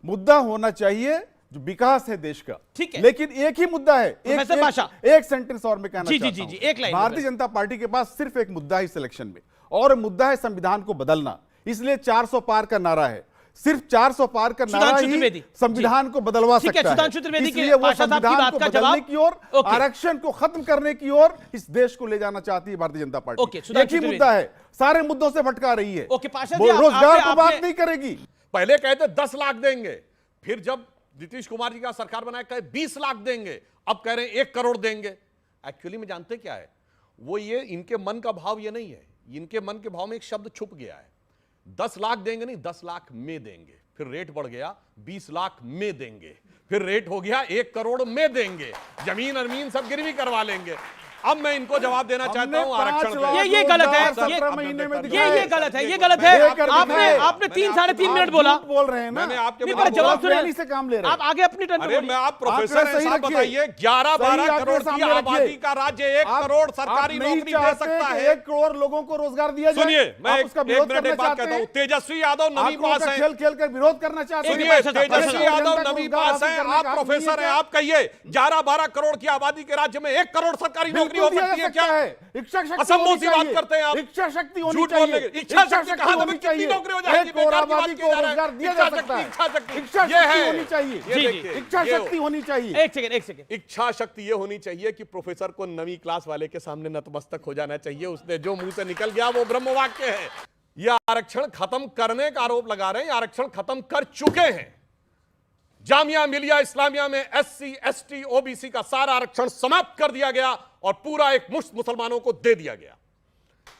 मुद्दा होना चाहिए जो विकास है देश का, ठीक है, लेकिन एक ही मुद्दा है। एक सेंटेंस और मैं कहना चाहता हूं, भारतीय जनता पार्टी के पास सिर्फ एक मुद्दा है इस इलेक्शन में, और मुद्दा है संविधान को बदलना। इसलिए 400 पार का नारा है, सिर्फ 400 पार का नारा ही संविधान को बदलवा सकता है। इसलिए वो संविधान को बदलने की ओर, आरक्षण को खत्म करने की ओर इस देश को ले जाना चाहती है भारतीय जनता पार्टी। एक ही मुद्दा है, सारे मुद्दों से भटका रही है, रोजगार पर बात नहीं करेगी। पहले कहते 10 लाख देंगे, फिर जब नीतीश कुमार जी का सरकार बनाया कहे 20 लाख देंगे, अब कह रहे हैं 1 करोड़ देंगे। एक्चुअली में जानते क्या है, वो ये इनके मन का भाव ये नहीं है, इनके मन के भाव में एक शब्द छुप गया है। 10 लाख देंगे नहीं, 10 लाख में देंगे, फिर रेट बढ़ गया 20 लाख में देंगे, फिर रेट हो गया 1 करोड़ में देंगे, जमीन अरमीन सब गिरवी करवा लेंगे। अब मैं इनको जवाब देना चाहता हूं आरक्षण पे। ये गलत है, ये गलत है, ये गलत है। आपने 3-3.5 मिनट बोला, बोल रहे हैं ना, मैंने आपके जवाब से काम ले रहे हैं। आप आगे अपनी टर्न अरे मैं आप प्रोफेसर साहब बताइए, 11-12 करोड़ की आबादी का राज्य 1 करोड़ सरकारी नौकरी दे सकता है, 1 करोड़ लोगों को रोजगार दिया जाए। सुनिए, मैं एक मिनट एक बात कहता हूं, तेजस्वी यादव नवी पास है, खेल कर विरोध करना चाहते हैं। सुनिए, तेजस्वी यादव नवी पास है, आप प्रोफेसर हैं, आप कहिए 11-12 करोड़ की आबादी के राज्य में 1 करोड़ सरकारी नौकरी हो सकती है क्या? इच्छा शक्ति असंभव सी बात करते हैं आप। इच्छा शक्ति होनी चाहिए, इच्छा शक्ति कहां तक कितनी नौकरी हो जाएगी? बेकार की बात की जा रहा है। दिया जा सकता है। इच्छा शक्ति होनी चाहिए, इच्छा शक्ति होनी चाहिए। एक सेकंड, इच्छा शक्ति ये होनी चाहिए कि प्रोफेसर को नवी क्लास वाले के सामने नतमस्तक हो जाना चाहिए। उसने जो मुंह से निकल गया वो ब्रह्म वाक्य है। यह आरक्षण खत्म करने का आरोप लगा रहे हैं, आरक्षण खत्म कर चुके हैं। जामिया मिलिया इस्लामिया में SC ST OBC का सारा आरक्षण समाप्त कर दिया गया और पूरा एक मुश्त मुसलमानों को दे दिया गया।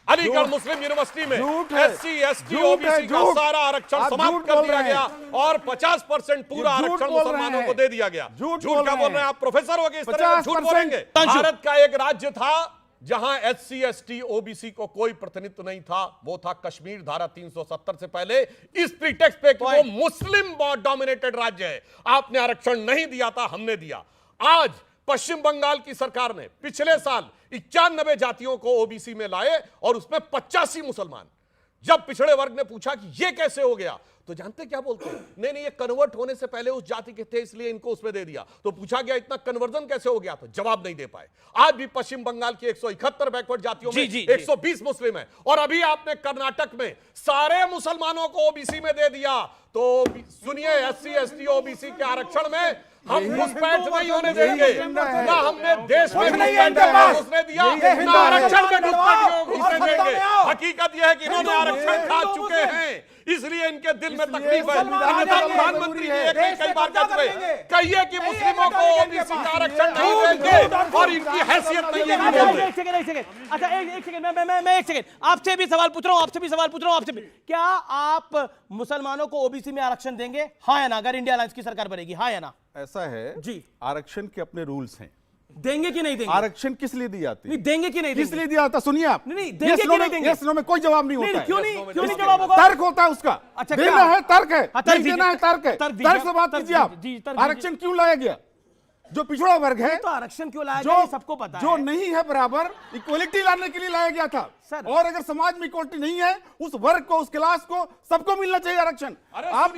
अलीगढ़ मुस्लिम यूनिवर्सिटी में SC ST OBC का सारा आरक्षण समाप्त कर दिया गया और 50% पूरा आरक्षण मुसलमानों को दे दिया गया। झूठ क्या बोल रहे हैं आप? प्रोफेसर हो गए, इस तरह झूठ बोलेंगे? भारत का एक राज्य था जहां SC ST OBC को कोई प्रतिनिधित्व नहीं था, वो था कश्मीर। धारा 370 से पहले इस प्रीटेक्स्ट पे कि वो मुस्लिम डोमिनेटेड राज्य है, आपने आरक्षण नहीं दिया था, हमने दिया। आज पश्चिम बंगाल की सरकार ने पिछले साल 91 जातियों को OBC में लाए और उसमें 85 मुसलमान। जब पिछड़े वर्ग ने पूछा कि ये कैसे हो गया, तो जानते क्या बोलते हैं, नहीं नहीं ये कन्वर्ट होने से पहले उस जाति के थे इसलिए इनको उसमें दे दिया। तो पूछा गया इतना कन्वर्जन कैसे हो गया, तो जवाब नहीं दे पाए। आज भी पश्चिम बंगाल की 171 बैकवर्ड जातियों में 120 मुस्लिम है, और अभी आपने कर्नाटक में सारे मुसलमानों को ओबीसी में दे दिया। तो सुनिए, SC ST OBC के आरक्षण में हम घुसपैठ नहीं होने देंगे, ना हमने देश में घुसने दिया, ना आरक्षण में घुसपैठियों को घुसने देंगे। हकीकत यह है कि इन्होंने आरक्षण खा चुके हैं, इसलिए इनके दिल में तकलीफ है। अन्यथा प्रधानमंत्री जी कई बार कह चुके, कहिए कि मुस्लिमों को ओबीसी का आरक्षण नहीं देंगे और इनकी हैसियत नहीं है। एक सेकंड, अच्छा एक सेकंड, मैं एक सेकंड आपसे भी सवाल पूछ रहा हूं, आपसे भी, क्या आप मुसलमानों को ओबीसी में आरक्षण देंगे, हाँ या ना, अगर इंडिया अलायंस की सरकार बनेगी, हाँ या ना? ऐसा है जी, आरक्षण के अपने रूल्स हैं। देंगे कि नहीं देंगे? आरक्षण किस लिए दी जाती है? नहीं देंगे कि नहीं देंगे? किस लिए दिया जाता, सुनिए आप। नहीं देंगे कि नहीं देंगे? यस नो में कोई जवाब नहीं होता है। क्यों नहीं जवाब होगा? तर्क होता है उसका। अच्छा, देना है तर्क है, तर्क देना है तर्क है, तर्क से बात कीजिए आप। आरक्षण क्यों लाया गया? जो पिछड़ा वर्ग है, तो आरक्षण क्यों लाया गया सबको पता है। जो नहीं है बराबर, इक्वलिटी लाने के लिए लाया गया था। और अगर समाज में इक्वलिटी नहीं है, उस वर्ग को, उस क्लास को, सबको मिलना चाहिए आरक्षण। आप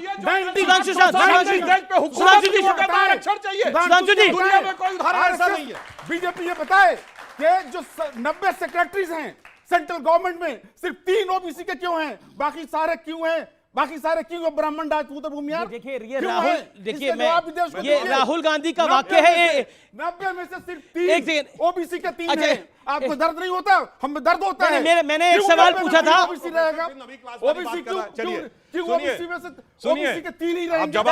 बीजेपी ये बताए कि जो 90 सेक्रेटरीज हैं सेंट्रल गवर्नमेंट में, सिर्फ 3 ओबीसी के क्यों हैं, बाकी सारे क्यों हैं? बाकी सारे क्यों ब्राह्मण राजपूत भूमियार? देखिए ये राहुल गांधी का वाक्य है। 90 में से सिर्फ 3 ओबीसी के 3 हैं। आपको दर्द नहीं होता? हमें दर्द होता है। मैंने एक सवाल पूछा था, ओबीसी रहेगा, ओबीसी क्यों ओबीसी में से ओबीसी के 3 ही रहेंगे?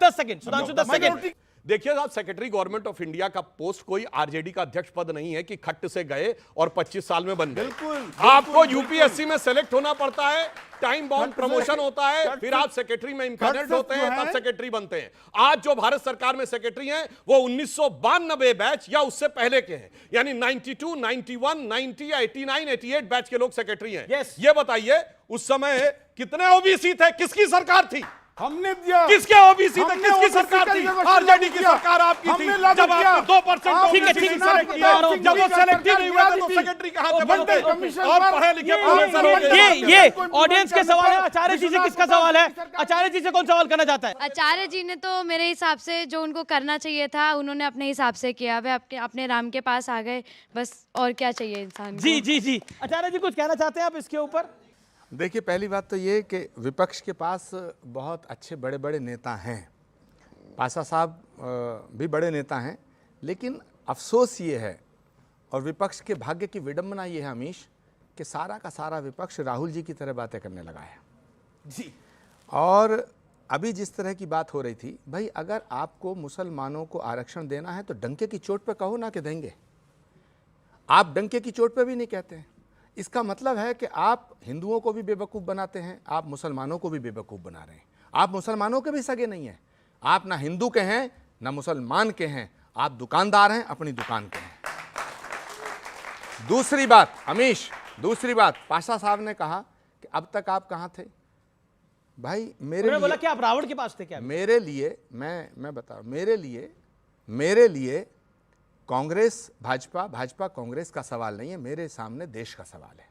10 सेकंड सुधांशु, 10 सेकंड। देखिए साहब, सेक्रेटरी गवर्नमेंट ऑफ इंडिया का पोस्ट कोई आरजेडी का अध्यक्ष पद नहीं है कि खट्ट से गए और 25 साल में बन गए। बिल्कुल, आपको यूपीएससी में सेलेक्ट होना पड़ता है, टाइम बाउंड प्रमोशन होता है, फिर आप सेक्रेटरी में इम्पैनल्ड होते हैं, तब सेक्रेटरी बनते हैं। आज जो भारत सरकार में सेक्रेटरी हैं वो 1992 बैच या उससे पहले के हैं, यानी 92, 91, 90 या 89, 88 बैच के लोग सेक्रेटरी हैं। ये बताइए उस समय कितने ओबीसी थे, किसकी सरकार थी? हमने दिया। किसके ओबीसी थे, किसकी सरकार थी? आरजेडी की सरकार आपकी थी, जब आपने 2% ठीक है, जब वो सेलेक्ट नहीं हुआ तो सेक्रेटरी कहां से बनते? और पढ़े लिखे प्रोफेसर हो गए। ये ऑडियंस के सवाल है। आचार्य जी से किसका सवाल है? आचार्य जी से कौन सवाल करना चाहता है? आचार्य जी ने तो मेरे हिसाब से जो उनको करना चाहिए था उन्होंने अपने हिसाब से किया, वे अपने राम के पास आ गए, बस और क्या चाहिए इंसान को। जी आचार्य जी कुछ कहना चाहते हैं आप इसके ऊपर? देखिए, पहली बात तो ये कि विपक्ष के पास बहुत अच्छे बड़े बड़े नेता हैं, पासा साहब भी बड़े नेता हैं, लेकिन अफसोस ये है और विपक्ष के भाग्य की विडंबना ये है अमीश कि सारा का सारा विपक्ष राहुल जी की तरह बातें करने लगा है। जी, और अभी जिस तरह की बात हो रही थी, भाई अगर आपको मुसलमानों को आरक्षण देना है तो डंके की चोट पे कहो ना कि देंगे। आप डंके की चोट पे भी नहीं कहते हैं। इसका मतलब है कि आप हिंदुओं को भी बेवकूफ़ बनाते हैं, आप मुसलमानों को भी बेवकूफ़ बना रहे हैं। आप मुसलमानों के भी सगे नहीं हैं, आप ना हिंदू के हैं ना मुसलमान के हैं, आप दुकानदार हैं, अपनी दुकान के हैं। दूसरी बात अमीश, दूसरी बात, पाशा साहब ने कहा कि अब तक आप कहाँ थे। भाई मेरे लिए बोला कि आप रावण के पास थे क्या? मेरे लिए मैं बता, मेरे लिए कांग्रेस भाजपा कांग्रेस का सवाल नहीं है, मेरे सामने देश का सवाल है।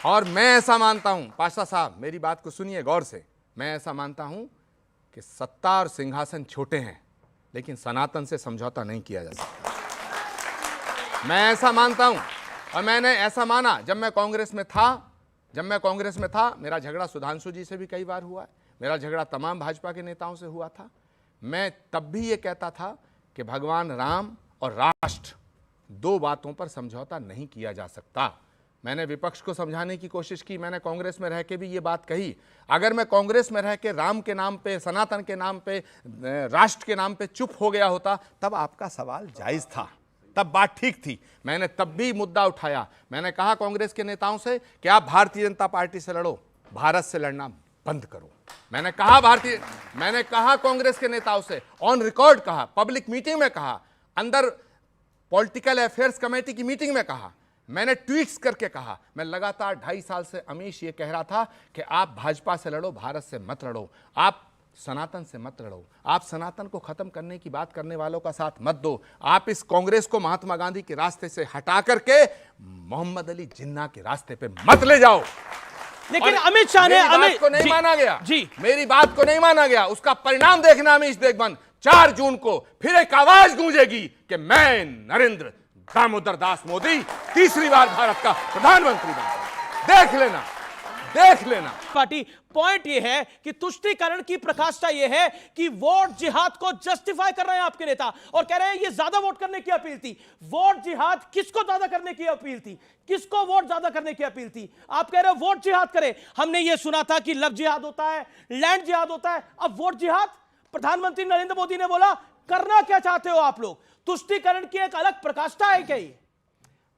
और मैं ऐसा मानता हूं, पाशा साहब मेरी बात को सुनिए गौर से, मैं ऐसा मानता हूं कि सत्ता और सिंहासन छोटे हैं लेकिन सनातन से समझौता नहीं किया जा सकता। मैं ऐसा मानता हूं और मैंने ऐसा माना जब मैं कांग्रेस में था। मेरा झगड़ा सुधांशु जी से भी कई बार हुआ है, मेरा झगड़ा तमाम भाजपा के नेताओं से हुआ था। मैं तब भी ये कहता था कि भगवान राम और राष्ट्र, 2 बातों पर समझौता नहीं किया जा सकता। मैंने विपक्ष को समझाने की कोशिश की, मैंने कांग्रेस में रह के भी ये बात कही। अगर मैं कांग्रेस में रह के राम के नाम पे, सनातन के नाम पे, राष्ट्र के नाम पे चुप हो गया होता तब आपका सवाल जायज़ था, तब बात ठीक थी। मैंने तब भी मुद्दा उठाया, मैंने कहा कांग्रेस के नेताओं से कि आप भारतीय जनता पार्टी से लड़ो, भारत से लड़ना बंद करो। मैंने कहा कांग्रेस के नेताओं से, ऑन रिकॉर्ड कहा, पब्लिक मीटिंग में कहा, अंदर पॉलिटिकल अफेयर्स कमेटी की मीटिंग में कहा, मैंने ट्वीट्स करके कहा। मैं लगातार 2.5 साल से अमीश ये कह रहा था कि आप भाजपा से लड़ो, भारत से मत लड़ो। आप सनातन से मत लड़ो, आप सनातन को खत्म करने की बात करने वालों का साथ मत दो। आप इस कांग्रेस को महात्मा गांधी के रास्ते से हटा करके मोहम्मद अली जिन्ना के रास्ते पे मत ले जाओ। लेकिन अमित शाह ने बात को नहीं माना गया जी, मेरी बात को नहीं माना गया, उसका परिणाम देखना अमीश देशबंद। 4 जून को फिर एक आवाज गूंजेगी कि मैं नरेंद्र दामोदर दास मोदी तीसरी बार भारत का प्रधानमंत्री बनूंगा। देख लेना, देख लेना। पार्टी पॉइंट ये है कि तुष्टीकरण की प्रकाष्ठा ये है कि वोट जिहाद को जस्टिफाई कर रहे हैं आपके नेता और कह रहे हैं ये ज्यादा वोट करने की अपील थी। वोट जिहाद किसको ज्यादा करने की अपील थी? किसको वोट ज्यादा करने की अपील थी? आप कह रहे हो वोट जिहाद करें। हमने ये सुना था कि लव जिहाद होता है, लैंड जिहाद होता है, अब वोट जिहाद। प्रधानमंत्री नरेंद्र मोदी ने बोला करना क्या चाहते हो आप लोग? तुष्टीकरण की एक अलग प्रकाष्ठा है क्या ये?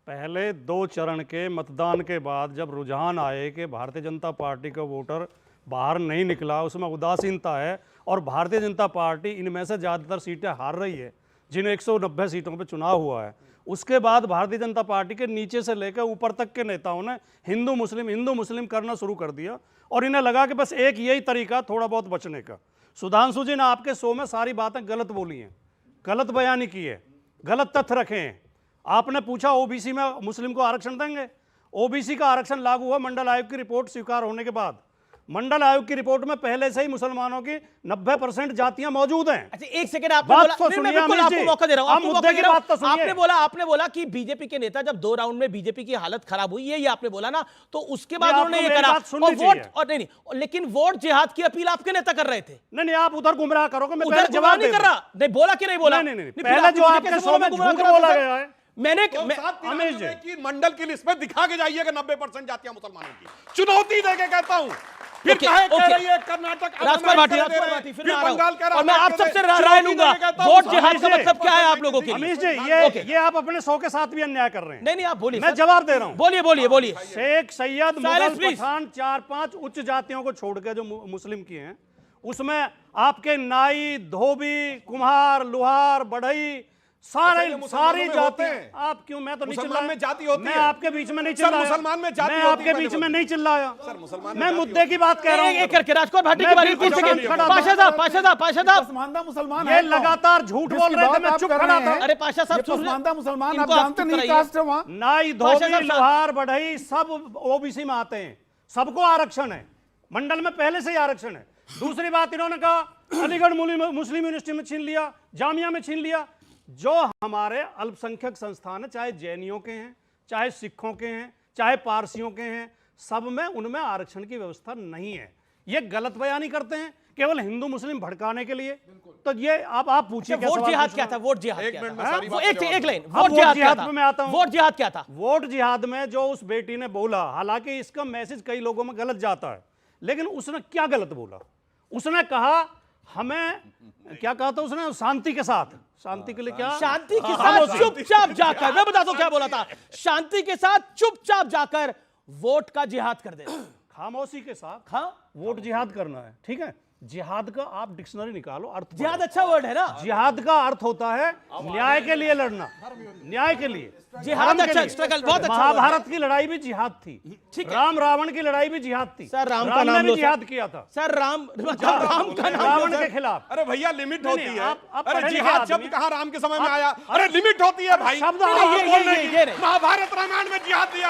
पहले 2 चरण के मतदान के बाद जब रुझान आए कि भारतीय जनता पार्टी का वोटर बाहर नहीं निकला, उसमें उदासीनता है और भारतीय जनता पार्टी इनमें से ज़्यादातर सीटें हार रही है, जिन्हें 190 सीटों पर चुनाव हुआ है, उसके बाद भारतीय जनता पार्टी के नीचे से लेकर ऊपर तक के नेताओं ने हिंदू मुस्लिम करना शुरू कर दिया और इन्हें लगा कि बस एक यही तरीका थोड़ा बहुत बचने का। सुधांशु जी ने आपके शो में सारी बातें गलत बोली हैं, गलत बयानी की है, गलत तथ्य रखे हैं। आपने पूछा ओबीसी में मुस्लिम को आरक्षण देंगे। ओबीसी का आरक्षण लागू हुआ मंडल आयोग की रिपोर्ट स्वीकार होने के बाद। मंडल आयोग की रिपोर्ट में पहले से ही मुसलमानों की 90% जातियां मौजूद हैं। अच्छा एक सेकंड, आपने बोला, मैं बिल्कुल आपको मौका दे रहा हूं, आपने बोला कि बीजेपी के नेता जब 2 राउंड में बीजेपी की हालत खराब हुई, ये आपने बोला ना, तो उसके बाद उन्होंने ये करा और वोट और नहीं, लेकिन वोट जिहाद की अपील आपके नेता कर रहे थे। नहीं, आप उधर गुमराह करोगे, मैं उधर जवाब नहीं कर रहा। नहीं बोला कि नहीं बोला? नहीं, पहले जो आपके शो में झूठ बोला गया है, मैंने की मंडल की लिस्ट में दिखा के जाइए कि 90% जातियां मुसलमानों की। चुनौती देके कहता हूं, फिर कह रही है कर्नाटक, राजपाल भाटी, फिर बंगाल कह रहा हूं, और मैं आप सबसे राय लूंगा वोट जिहाद का मतलब क्या है आप लोगों के लिए? अमीश जी, ये आप अपने शो के साथ भी अन्याय कर रहे हैं। नहीं, आप बोलिए, मैं जवाब दे रहा हूं। बोलिए। शेख सैयद, मुगल, पठान, 4-5 उच्च जातियों को छोड़ के जो मुस्लिम की हैं, उसमें आपके नाई, धोबी, कुम्हार, लोहार, बढ़ई, सारी जाति। आप क्यों? मैं तो नहीं चिल्लाया, में जाति होती मैं है। आपके बीच में नहीं चिल्लाया, मुसलमान में जाति मैं आपके बीच में नहीं चिल्लाया, मैं मुद्दे की बात कह रहा हूं। एक करके राजकोट भाटी की बारी मुसलमान ये लगातार झूठ बोल रहे थे, मैं चुप खड़ा था। अरे पाशा साहब, मुसलमान आप जानते नहीं कास्ट है वहां। नाई, धोबी, लोहार, बढ़ई सब ओबीसी में आते हैं, सबको आरक्षण है, मंडल में पहले से ही आरक्षण है। दूसरी बात इन्होंने कहा अलीगढ़ मुस्लिम यूनिवर्सिटी में छीन लिया, जामिया में छीन लिया। जो हमारे अल्पसंख्यक संस्थान है, चाहे जैनियों के हैं, चाहे सिखों के हैं, चाहे पारसियों के हैं, सब में उनमें आरक्षण की व्यवस्था नहीं है। ये गलत बयानी करते हैं केवल हिंदू मुस्लिम भड़काने के लिए। तो ये आप पूछिए वोट जिहाद क्या था? वोट जिहाद एक क्या मिनट में था? सारी बात एक लाइन, वोट जिहाद में मैं आता हूं। वोट जिहाद क्या था? वोट जिहाद में जो उस बेटी ने बोला, हालांकि इसका मैसेज कई लोगों में गलत जाता है, लेकिन उसने क्या गलत बोला? उसने कहा हमें, क्या कहा था उसने? शांति के साथ, शांति के लिए क्या? शांति के साथ चुपचाप जाकर, मैं बताता हूं क्या बोला था, शांति के साथ चुपचाप जाकर वोट का जिहाद कर देना। खामोशी के साथ हाँ वोट जिहाद करना है, ठीक है। जिहाद का आप डिक्शनरी निकालो, अर्थ जिहाद अच्छा वर्ड है ना। जिहाद का अर्थ होता है न्याय के लिए लड़ना, न्याय के लिए। जिहाद अच्छा, स्ट्रगल बहुत अच्छा। महाभारत की लड़ाई भी जिहाद थी, राम रावण की लड़ाई भी जिहाद थी। सर राम का नाम भी जिहाद किया था सर, राम का नाम रावण के खिलाफ। अरे भैया लिमिट होती है। अरे जिहाद शब्द कहाँ राम के समय में आया? अरे लिमिट होती है भाई, शब्द महाभारत रामायण में जिहाद दिया।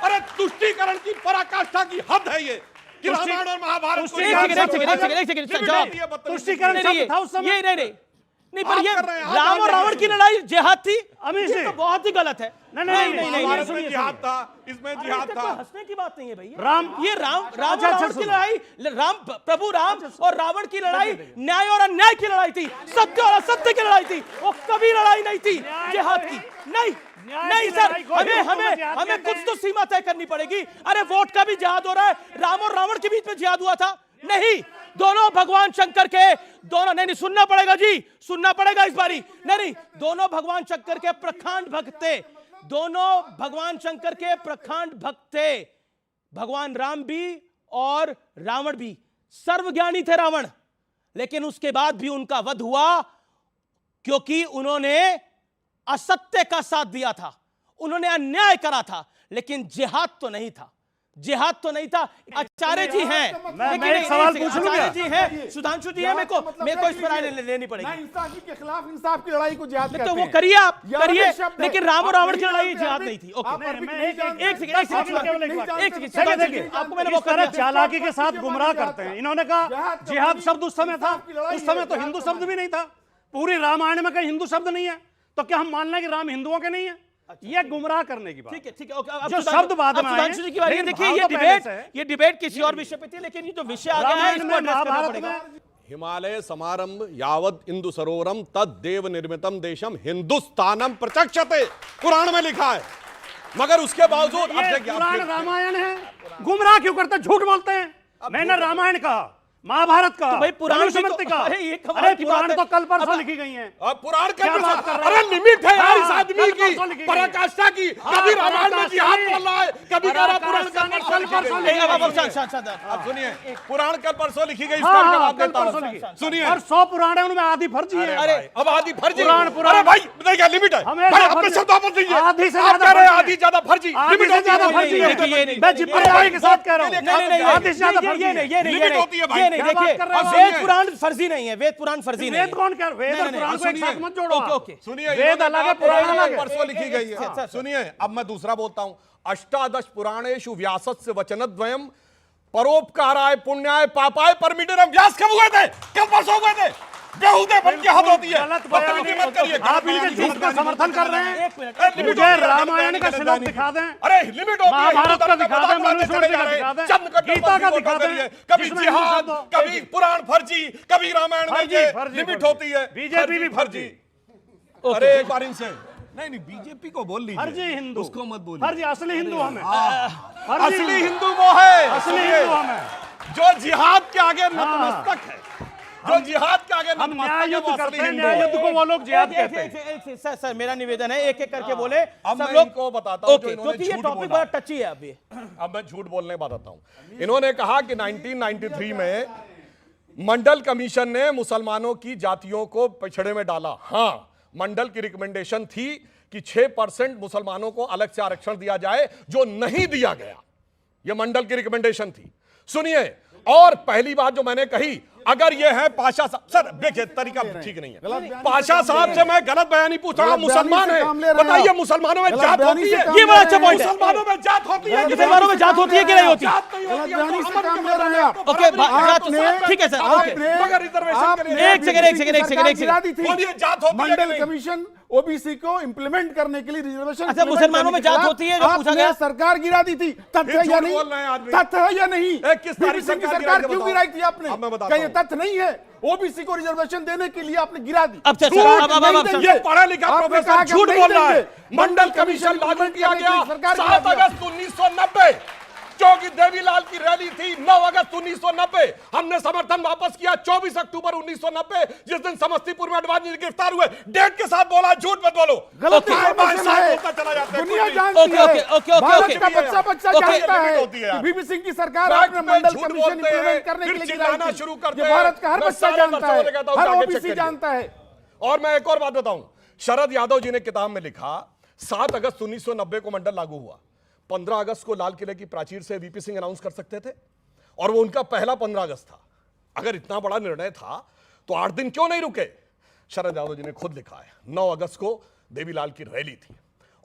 अरे तुष्टीकरण की पराकाष्ठा की हद है ये कि रामायण और महाभारत नहीं, पर ये राम और रावण की लड़ाई जिहाद थी। ये तो बहुत ही गलत है। नहीं, जिहाद था, इसमें जिहाद था। हंसने की बात नहीं है भैया। राम रावण की लड़ाई, प्रभु राम और रावण की लड़ाई न्याय और अन्याय की लड़ाई थी, सत्य और असत्य की लड़ाई थी। वो कभी लड़ाई नहीं थी जिहाद की। नहीं सर, हमें कुछ तो सीमा तय करनी पड़ेगी। अरे वोट का भी जिहाद हो रहा है, राम और रावण के बीच में जिहाद हुआ था? नहीं, दोनों भगवान शंकर के, दोनों नहीं, सुनना पड़ेगा जी, सुनना पड़ेगा इस बारी। नहीं, दोनों भगवान शंकर के प्रखंड भक्त थे, दोनों भगवान शंकर के प्रखंड भक्त थे। भगवान राम भी और रावण भी सर्वज्ञानी थे रावण, लेकिन उसके बाद भी उनका वध हुआ क्योंकि उन्होंने असत्य का साथ दिया था, उन्होंने अन्याय करा था, लेकिन जिहाद तो नहीं था। जिहाद तो नहीं था। आचार्य जी हैं, मैं एक सवाल पूछ लूं क्या? आचार्य जी हैं, सुधांशु जी हैं, मेरे को इस पर राय लेनी पड़ेगी। इंसाफी के खिलाफ इंसाफ की लड़ाई को जिहाद कहते तो वो हैं। करिए, आप करिए, शब्द है। लेकिन राम और रावण की आप लड़ाई अरबी जिहाद जानते- नहीं थी। आप ओके, अरबी एक नहीं जानते- सेकंड, आपको मैंने इस तरह चालाकी के साथ गुमराह करते हैं। इन्होंने कहा जिहाद शब्द उस समय था, उस समय तो हिंदू शब्द भी नहीं था। पूरी रामायण में कहीं हिंदू शब्द नहीं है, तो क्या हम मान लें कि राम हिंदुओं के नहीं है? ये गुमराह करने की बात। ठीक है, ठीक है, ओके। जो शब्द बाद में आए, सुधांशु जी की बारी है। लेकिन देखिए, भाव ये तो पहले से है। डिबेट किसी और विषय पे थी, लेकिन ये जो विषय आ गया है इसको एड्रेस करना पड़ेगा। हिमालय समारंभ यावत इंदु सरोवरम तद देव निर्मितम देशम हिंदुस्तानम प्रचक्षते, कुरान में लिखा है। मगर उसके बावजूद ये पुराण रामायण है, गुमराह क्यों करते, झूठ बोलते हैं। मैंने रामायण कहा, महाभारत का, भाई पुराण भी तो- मनुस्मृति का। अरे ये कमाल अरे की पुराण बात तो है। कल परसों अब- लिखी गई हैं। अब पुराण क्या कल बात कर रहे अरे हैं? लिमिट है यार इस हाँ, आदमी कल की परसों लिखी गई है। पराकाष्ठा की। कभी रामायण में जिहाद बोल रहा है, कभी कह रहा पुराण पराकाष्ठा ने कल परसों लिखी गई है। अब सुनिए, पुराण कल परसों लिखी गई, इसका हाँ, जवाब कल देता हूं। परसों लिखी। सुनिए, और 100 पुराण है, उनमें आधी फर्जी है। अरे अब आधी फर्जी, पुराण अरे भाई देखिए लिमिट है हमेशा भाई, अपने फर्जी। शब्दों पर दीजिए। आधी से आप ज्यादा कह रहे हैं फर्जी आधी ज्यादा फर्जी, आधी लिमिट से होती है। ज्यादा फर्जी है। मैं जिम्मेदारी के साथ कह रहा हूं। आधी से ज्यादा फर्जी है। लिमिट होती है भाई। ये नहीं, क्या बात देखिए, कर रहे हो? वेद पुराण फर्जी नहीं है, वेद पुराण फर्जी नहीं है। वेद कौन कह रहा है? वेद और पुराण को एक साथ मत जोड़ो। Okay, okay. सुनिए, वेद इन्होंने अलग है, कहा पुराण अलग है। परसों लिखी गई है। सुनिए, अब मैं दूसरा बोलता हूं। अष्टादश पुराणेषु व्यासस्य वचनद्वयम् परोपकाराय पुण्याय पापाय परमिटेरम। व्यास कब हुए थे? कल परसों हुए थे। बेहुदे बन के हद होती है। गलत बदतमीजी मत करिए। आप इनके झूठ का समर्थन कर रहे हैं। लिमिट मुझे होती है, रामायण का गलत श्लोक बयानी। दिखा दें, अरे लिमिट होती है। महाभारत का दिखा दें, हिंदू मनुस्मृति चले जा का रहे दिखा हैं। दें, चंद कट्टर गीता का फर्जी दिखा वोटों के दें, लिए। कभी जिसमें जिहाद, हिंदू शब्द कभी पुराण फर्जी, कभी रामायण फर्जी, फर्जी। फर्जी, लिमिट फर्जी। होती है। बीजेपी भी फर्जी। अरे एक बार इनसे नहीं बीजेपी को बोल लीजिए। फर्जी हिंदू, उसको मत बोलिए। फर्जी असली हिंदू हमें। असली हिंदू वो है, असली हिंदू हमें, जो जिहाद के आगे नतमस्तक है। जो जिहाद के आगे हम न्याय नतमस्तक है, युद्ध वो करते असली हैं। हिंदू न्याय है। युद्ध को वो लोग जिहाद कहते हैं। सर मेरा निवेदन है, एक एक करके बोले अब सब मैं लोग। इनको बताता हूं, जो ओके, इन्होंने क्योंकि ये झूठ टॉपिक बोला। बड़ा टची है अभी। अब मैं झूठ बोलने बताता हूं। इन्होंने कहा कि 1993 में मंडल कमीशन ने मुसलमानों की जातियों को पिछड़े में डाला। हां, मंडल की रिकमेंडेशन थी कि 6% मुसलमानों को अलग से आरक्षण दिया जाए, जो नहीं दिया गया। यह मंडल की रिकमेंडेशन थी। सुनिए, और पहली बात जो मैंने कही, अगर यह है पाशा साहब, सर देखिए तरीका ठीक नहीं है। पाशा साहब से मैं गलत बयानी पूछ रहा हूं। मुसलमान है, बताइए मुसलमानों में जात होती है? ये बड़ा अच्छा पॉइंट है। मुसलमानों में जात होती है? मुसलमानों में जात होती है कि नहीं होती? ओके, ठीक है सर, ओके। मगर रिजर्वेशन के लिए एक सेकंड। बोलिए, जात होती है कि मंडल नहीं? कमीशन ओबीसी को इंप्लीमेंट करने के लिए रिजर्वेशन। अच्छा, मुसलमानों में जात होती है जो पूछा गया? सरकार गिरा दी थी, तथ्य है या नहीं? बोल रहे हैं आदमी। तथ्य है या नहीं? किस तारीख बीपी सिंह की सरकार सरकार गिराई, क्यों बताओ। गिराई थी आपने? अब मैं बताता क्या ये हूं। तथ्य नहीं है? ओबीसी को रिजर्वेशन देने के लिए आपने गिरा दी। अब झूठ अब नहीं देंगे। ये पढ़ा लिखा आपने प्रोफेसर कहा कि झूठ हम बोल नहीं रहा है। देंगे। मंडल कमीशन लागू किया गया सरकार 7 अगस्त 1990, क्योंकि देवीलाल की रैली थी 9 अगस्त 1990। हमने समर्थन वापस किया 24 अक्टूबर 1990, जिस दिन समस्तीपुर में अडवाणी जी गिरफ्तार हुए। डेट के साथ बोला, झूठ मत बोलो। गलत बाएं इंफॉर्मेशन साथ है। बोलता चला जाता है। दुनिया कुछ नहीं। जानती है। भारत का बच्चा जानता है। बीपी सिंह की सरकार आपने मंडल कमीशन इंप्लीमेंट करने के लिए गिराई थी। शुरू करते ये भारत का हर मैं बच्चा सारे जानता है, बच्चों को कहता हूं, हर जाके ओबीसी चेक करिए। जानता है। और मैं एक और बात बताऊं, शरद यादव जी ने किताब में लिखा 7 अगस्त 1990 को मंडल लागू हुआ। 15 अगस्त को लाल किले की प्राचीर से वीपी सिंह अनाउंस कर सकते थे, और वो उनका पहला 15 अगस्त था। अगर इतना बड़ा निर्णय था तो 8 दिन क्यों नहीं रुके? शरद यादव जी ने खुद लिखा है 9 अगस्त को देवीलाल की रैली थी,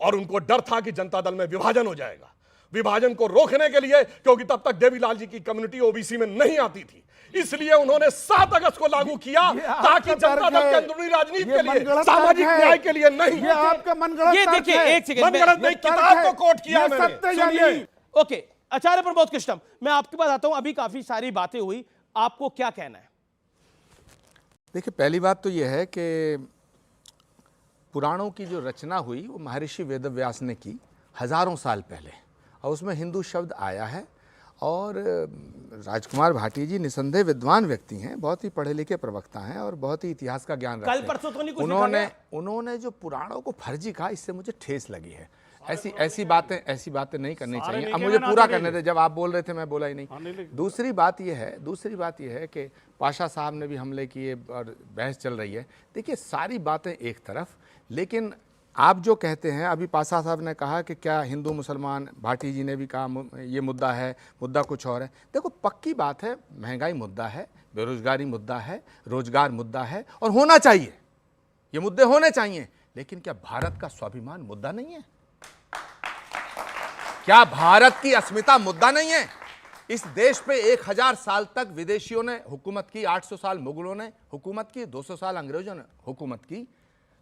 और उनको डर था कि जनता दल में विभाजन हो जाएगा। विभाजन को रोकने के लिए, क्योंकि तब तक देवीलाल जी की कम्युनिटी ओबीसी में नहीं आती थी, इसलिए उन्होंने 7 अगस्त को लागू किया, ताकि जनता दल के अंदरूनी राजनीति के लिए, सामाजिक न्याय के लिए नहीं। ये आपका मनगढ़ंत ये तर्क देखिए, है। एक सेकंड, मनगढ़ंत नहीं, किताब को कोट किया ये मैंने। सत्य या सुनिए। नहीं? ओके, आचार्य प्रमोद कृष्णम, मैं आपके पास आता हूं। अभी काफी सारी बातें हुई, आपको क्या कहना है? देखिए, पहली बात तो यह है कि पुराणों की जो रचना हुई वो महर्षि वेदव्यास ने की हजारों साल पहले, और उसमें हिंदू शब्द आया है। और राजकुमार भाटी जी निसंदेह विद्वान व्यक्ति हैं, बहुत ही पढ़े लिखे प्रवक्ता हैं और बहुत ही इतिहास का ज्ञान रखते हैं। कल परसों तो नहीं कुछ लिखा गया? उन्होंने जो पुराणों को फर्जी कहा, इससे मुझे ठेस लगी है। ऐसी बातें नहीं करनी चाहिए। अब मुझे पूरा करने थे, जब आप बोल रहे थे मैं बोला ही नहीं। दूसरी बात यह है कि पाशा साहब ने भी हमले किए और बहस चल रही है। देखिए, सारी बातें एक तरफ, लेकिन आप जो कहते हैं, अभी पासा साहब ने कहा कि क्या हिंदू मुसलमान, भाटी जी ने भी कहा ये मुद्दा है, मुद्दा कुछ और है। देखो पक्की बात है, महंगाई मुद्दा है, बेरोजगारी मुद्दा है, रोजगार मुद्दा है और होना चाहिए, ये मुद्दे होने चाहिए। लेकिन क्या भारत का स्वाभिमान मुद्दा नहीं है? क्या भारत की अस्मिता मुद्दा नहीं है? इस देश पे 1000 साल तक विदेशियों ने हुकूमत की, 800 साल मुगलों ने हुकूमत की, 200 साल अंग्रेजों ने हुकूमत की।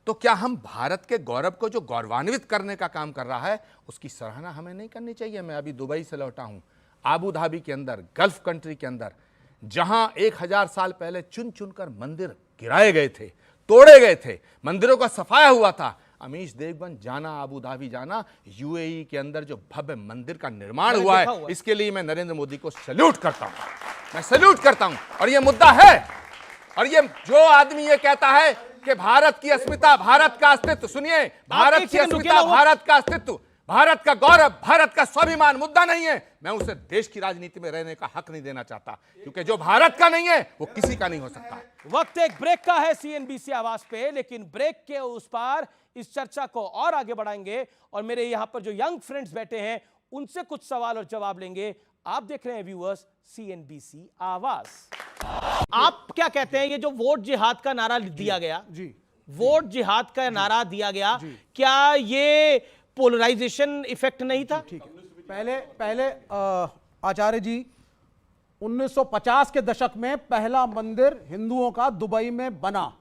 तो क्या हम भारत के गौरव को जो गौरवान्वित करने का काम कर रहा है उसकी सराहना हमें नहीं करनी चाहिए? मैं अभी दुबई से लौटा हूं, आबू धाबी के अंदर, गल्फ कंट्री के अंदर, जहां 1000 साल पहले चुन चुनकर मंदिर गिराए गए थे, तोड़े गए थे, मंदिरों का सफाया हुआ था। अमीश देवगन जाना, आबू धाबी जाना, यूएई के अंदर जो भव्य मंदिर का निर्माण हुआ है, इसके लिए मैं नरेंद्र मोदी को सैल्यूट करता हूं, मैं सैल्यूट करता हूं। और ये मुद्दा है, और ये जो आदमी ये कहता है कि भारत की अस्मिता, भारत का अस्तित्व, सुनिए, भारत की अस्मिता, भारत का अस्तित्व, भारत का गौरव, भारत का स्वाभिमान मुद्दा नहीं है, मैं उसे देश की राजनीति में रहने का हक नहीं देना चाहता, क्योंकि जो भारत का नहीं है वो किसी का नहीं हो सकता। वक्त एक ब्रेक का है सीएनबीसी आवाज पे, लेकिन ब्रेक के उस पार इस चर्चा को और आगे बढ़ाएंगे और मेरे यहां पर जो यंग फ्रेंड्स बैठे हैं उनसे कुछ सवाल और जवाब लेंगे। आप देख रहे हैं व्यूअर्स सीएनबीसी आवाज। आप क्या कहते हैं, ये जो वोट जिहाद का नारा दिया गया, जी, वोट जिहाद का नारा दिया गया, क्या ये पोलराइजेशन इफेक्ट नहीं था? ठीक है, पहले आचार्य जी 1950 के दशक में पहला मंदिर हिंदुओं का दुबई में बना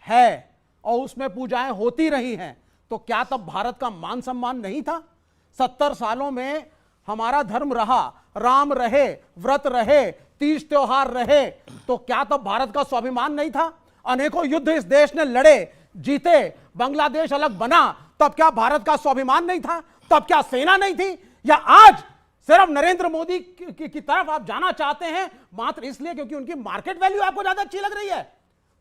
है और उसमें पूजाएं होती रही हैं, तो क्या तब भारत का मान सम्मान नहीं था? 70 सालों में हमारा धर्म रहा, राम रहे, व्रत रहे, तीज त्योहार रहे, तो क्या तब भारत का स्वाभिमान नहीं था? अनेकों युद्ध इस देश ने लड़े, जीते, बांग्लादेश अलग बना, तब क्या भारत का स्वाभिमान नहीं था? तब क्या सेना नहीं थी? या आज सिर्फ नरेंद्र मोदी की तरफ आप जाना चाहते हैं मात्र इसलिए क्योंकि उनकी मार्केट वैल्यू आपको ज्यादा अच्छी लग रही है,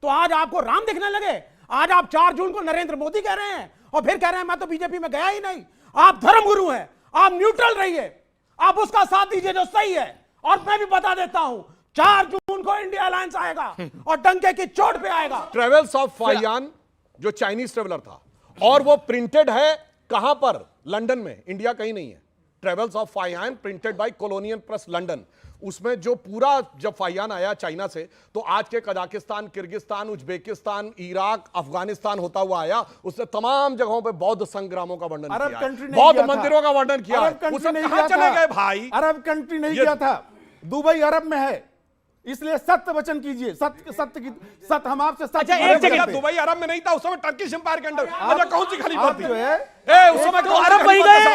तो आज आपको राम दिखने लगे? आज आप 4 जून को नरेंद्र मोदी कह रहे हैं और फिर कह रहे हैं मैं तो बीजेपी में गया ही नहीं। आप धर्मगुरु हैं, आप न्यूट्रल रहिए, आप उसका साथ दीजिए जो सही है। और मैं भी बता देता हूं, 4 जून को इंडिया अलायंस आएगा और डंके की चोट पे आएगा। ट्रेवल्स ऑफ फाइयान जो चाइनीज ट्रेवलर था, और वो प्रिंटेड है कहां पर? लंदन में, इंडिया कहीं नहीं है। Travels of Fa-Hien printed by colonial press London. उसमें जो पूरा जब फाइयान आया चाइना से, तो आज के Kazakhstan, Kyrgyzstan, Uzbekistan, Iraq, Afghanistan होता हुआ आया। उसने तमाम जगहों पे बौद्ध संग्रामों का वर्णन किया, बौद्ध मंदिरों का वर्णन किया। उसमें कहां चले गए भाई? अरब कंट्री नहीं किया था, दुबई अरब में है, इसलिए सत्य वचन कीजिए, सत्य हम आपसे सत्य। एक जगह दुबई अरब में नहीं था उस समय, टर्किश एम्पायर के अंडर। अच्छा, कौन सी खलीफा थी? उस समय तो अरब बन गए।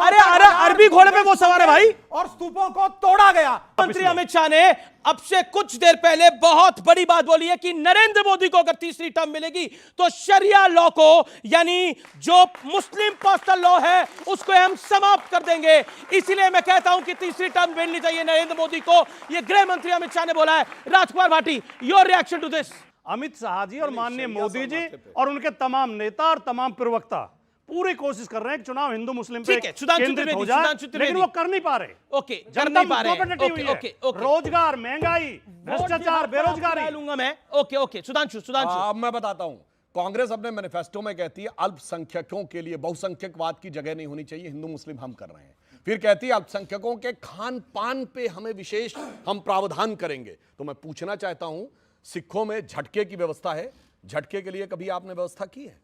अरे अरबी घोड़े पे वो सवार है भाई, और स्तूपों को तोड़ा गया। मंत्री अमित शाह ने अब से कुछ देर पहले बहुत बड़ी बात बोली है कि नरेंद्र मोदी को अगर तीसरी टर्म मिलेगी तो शरिया लॉ को, यानी जो मुस्लिम पर्सनल लॉ है, उसको हम समाप्त कर देंगे। इसीलिए मैं कहता हूं कि तीसरी टर्म मिलनी चाहिए नरेंद्र मोदी को। यह गृह मंत्री अमित शाह ने बोला है। Rajkumar Bhati, your reaction to this? Amit Shah ji और माननीय मोदी जी और उनके तमाम नेता और तमाम प्रवक्ता पूरी कोशिश कर रहे हैं कि चुनाव हिंदू मुस्लिम पे केंद्रित हो जाए, लेकिन वो कर नहीं पा रहे। ओके, कर नहीं पा रहे। ओके, रोजगार, महंगाई, भ्रष्टाचार, बेरोजगारी लूंगा मैं। ओके, सुधांशु। अब मैं बताता हूं, कांग्रेस अपने मैनिफेस्टो में कहती है अल्पसंख्यकों के लिए बहुसंख्यकवाद की जगह नहीं होनी चाहिए, हिंदू मुस्लिम हम कर रहे हैं। फिर कहती है अल्पसंख्यकों के खान पान पे हमें विशेष हम प्रावधान करेंगे। तो मैं पूछना चाहता हूं, सिखों में झटके की व्यवस्था है, झटके के लिए कभी आपने व्यवस्था की है?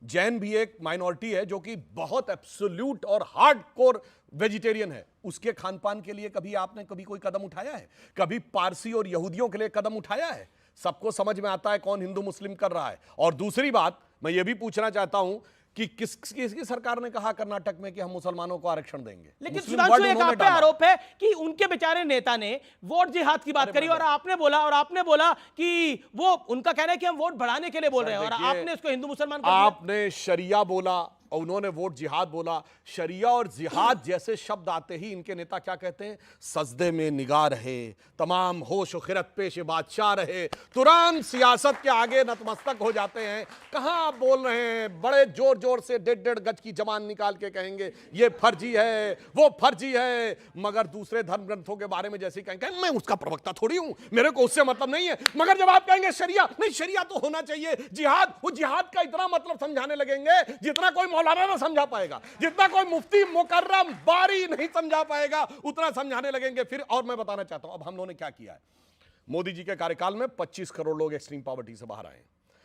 जैन भी एक माइनॉरिटी है जो कि बहुत एब्सोल्यूट और हार्डकोर वेजिटेरियन है, उसके खान पान के लिए कभी आपने कोई कदम उठाया है? कभी पारसी और यहूदियों के लिए कदम उठाया है? सबको समझ में आता है कौन हिंदू मुस्लिम कर रहा है। और दूसरी बात मैं ये भी पूछना चाहता हूं कि किसकी सरकार ने कहा कर्नाटक में कि हम मुसलमानों को आरक्षण देंगे? लेकिन सुधांशु, एक आप पे आरोप है कि उनके बेचारे नेता ने वोट जिहाद की बात करी और आपने बोला कि वो उनका कहना है कि हम वोट बढ़ाने के लिए बोल रहे हैं, और आपने उसको हिंदू मुसलमान आपने शरिया बोला, और उन्होंने वोट जिहाद बोला। शरिया और जिहाद जैसे शब्द आते ही इनके नेता क्या कहते हैं? सजदे में निगाह रहे, तमाम होश और खिरत पेश बादशाह रहे, तुरंत सियासत के आगे नतमस्तक हो जाते हैं। कहां आप बोल रहे हैं? बड़े जोर जोर से 1.5 गज की जबान निकाल के कहेंगे ये फर्जी है, वो फर्जी है, मगर दूसरे धर्म ग्रंथों के बारे में जैसे कहेंगे मैं उसका प्रवक्ता थोड़ी हूं, मेरे को उससे मतलब नहीं है। मगर जब आप कहेंगे शरिया, नहीं शरिया तो होना चाहिए, जिहाद, वो जिहाद का इतना मतलब समझाने लगेंगे जितना कोई मौलाना ना समझा पाएगा, जितना कोई मुफ्ती मुकर्रम बारी नहीं समझा पाएगा, उतना समझाने लगेंगे। फिर और मैं बताना चाहता हूं अब हम लोगों ने क्या किया है। मोदी जी के कार्यकाल में 25 करोड़ लोग एक्सट्रीम पॉवर्टी से बाहर आए।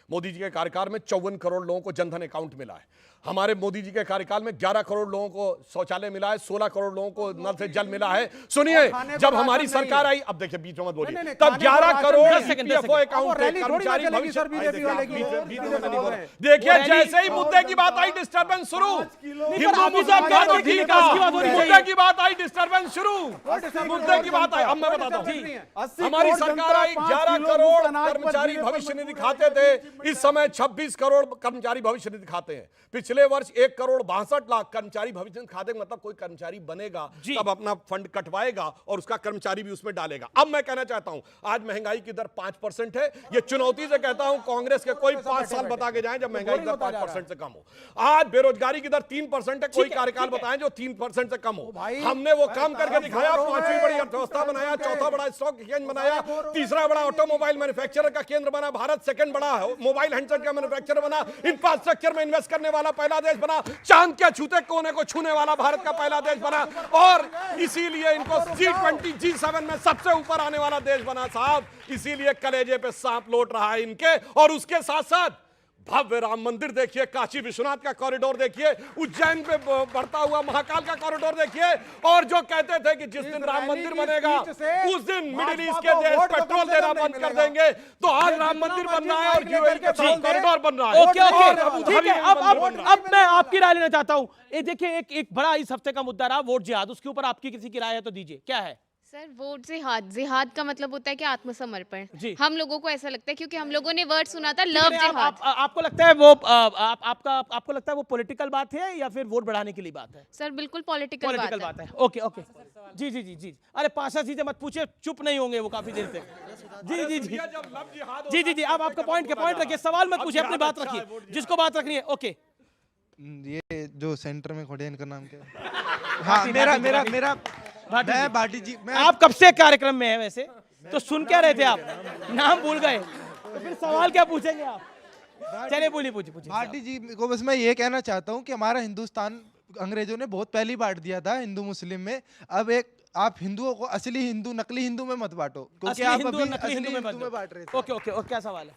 मोदी जी के कार्यकाल में 54 करोड़ लोगों को जनधन अकाउंट मिला है। हमारे मोदी जी के कार्यकाल में 11 करोड़ लोगों को शौचालय मिला है, 16 करोड़ लोगों को नल से जल मिला है। सुनिए, जब हमारी सरकार आई, अब देखिए बीच में मत बोलिए, तब 11 करोड़ ईपीएफओ अकाउंट थे, कर्मचारी भविष्य। देखिए जैसे ही मुद्दे की बात आई डिस्टर्बेंस शुरू, हिंदू मुस्लिम का तो ठीक था, मुद्दे की बात आई डिस्टर्बेंस शुरू, मुद्दे की बात आई। अब मैं बताता हूं, हमारी सरकार आई, 11 करोड़ कर्मचारी भविष्य निधि खाते थे, इस समय 26 करोड़ कर्मचारी भविष्य निधि खाते हैं। पिछले वर्ष 1 करोड़ 62 लाख कर्मचारी भविष्य निधि खाते, मतलब कोई कर्मचारी बनेगा तब अपना फंड कटवाएगा और उसका कर्मचारी भी उसमें डालेगा। अब मैं कहना चाहता हूं, आज महंगाई की दर 5% है। ये चुनौती से कहता हूं, कांग्रेस के कोई 5 साल बता के जाएं जब महंगाई की दर 5% से कम हो। आज बेरोजगारी की दर 3% है, कोई कार्यकाल बताएं जो 3% से कम हो। हमने वो काम करके दिखाया, 5वीं बड़ी अर्थव्यवस्था बनाया, 4था बड़ा स्टॉक एक्सचेंज बनाया, 3रा बड़ा ऑटोमोबाइल मैन्युफैक्चरर का केंद्र बना भारत, 2nd बड़ा मोबाइल हैंडसेट का मैन्युफैक्चर बना, इंफ्रास्ट्रक्चर में इन्वेस्ट करने वाला पहला देश बना, चांद के छूते कोने को छूने वाला भारत का पहला देश बना, और इसीलिए इनको G20 G7 में सबसे ऊपर आने वाला देश बना साहब। इसीलिए कलेजे पे सांप लौट रहा है इनके। और उसके साथ साथ भव्य राम मंदिर देखिए, काशी विश्वनाथ का कॉरिडोर देखिए, उज्जैन पे बढ़ता हुआ महाकाल का कॉरिडोर देखिए, और जो कहते थे कि जिस दिन राम मंदिर बनेगा उस दिन मिडिल ईस्ट के देश पेट्रोल देना बंद कर देंगे, तो आज राम मंदिर बन रहा है और यूएई के साथ कॉरिडोर बन रहा है। ओके, ठीक है। अब मैं आपकी राय लेना चाहता हूं। ये देखिए एक बड़ा इस हफ्ते का मुद्दा रहा वोट जिहाद, उसके ऊपर आपकी किसी की राय है तो दीजिए, क्या है? सर वोट जिहाद, जिहाद का मतलब होता है कि आत्मसमर्पण। हम लोगों को ऐसा लगता है क्योंकि हम लोगों ने वर्ड सुना था लव जिहाद। आपको लगता है वो आपको लगता है वो पॉलिटिकल बात है या फिर वोट बढ़ाने के लिए बात है? सर बिल्कुल पॉलिटिकल बात है। ओके ओके, जी जी जी जी। अरे 5 चीजें मत पूछिए, चुप नहीं होंगे वो काफी देर से। जी जी जी जी जी जी, आप आपका पॉइंट रखिए, सवाल मत पूछिए, अपनी बात रखिए, जिसको बात रखनी है। ओके, ये जो सेंटर में खड़े हैं इनका नाम क्या है? हाँ, मेरा भाटी जी। आप कब से कार्यक्रम में हैं वैसे? तो सुन क्या रहे थे आप? नाम भूल गए तो फिर सवाल क्या पूछेंगे आप? चलिए पूछिए। भाटी जी को बस मैं ये कहना चाहता हूँ कि हमारा हिंदुस्तान अंग्रेजों ने बहुत पहले बांट दिया था हिंदू मुस्लिम में। अब आप हिंदुओं को असली हिंदू नकली हिंदू में मत बांटो, क्योंकि आप अभी असली हिंदू में बांट रहे थे। ओके ओके, और क्या सवाल है?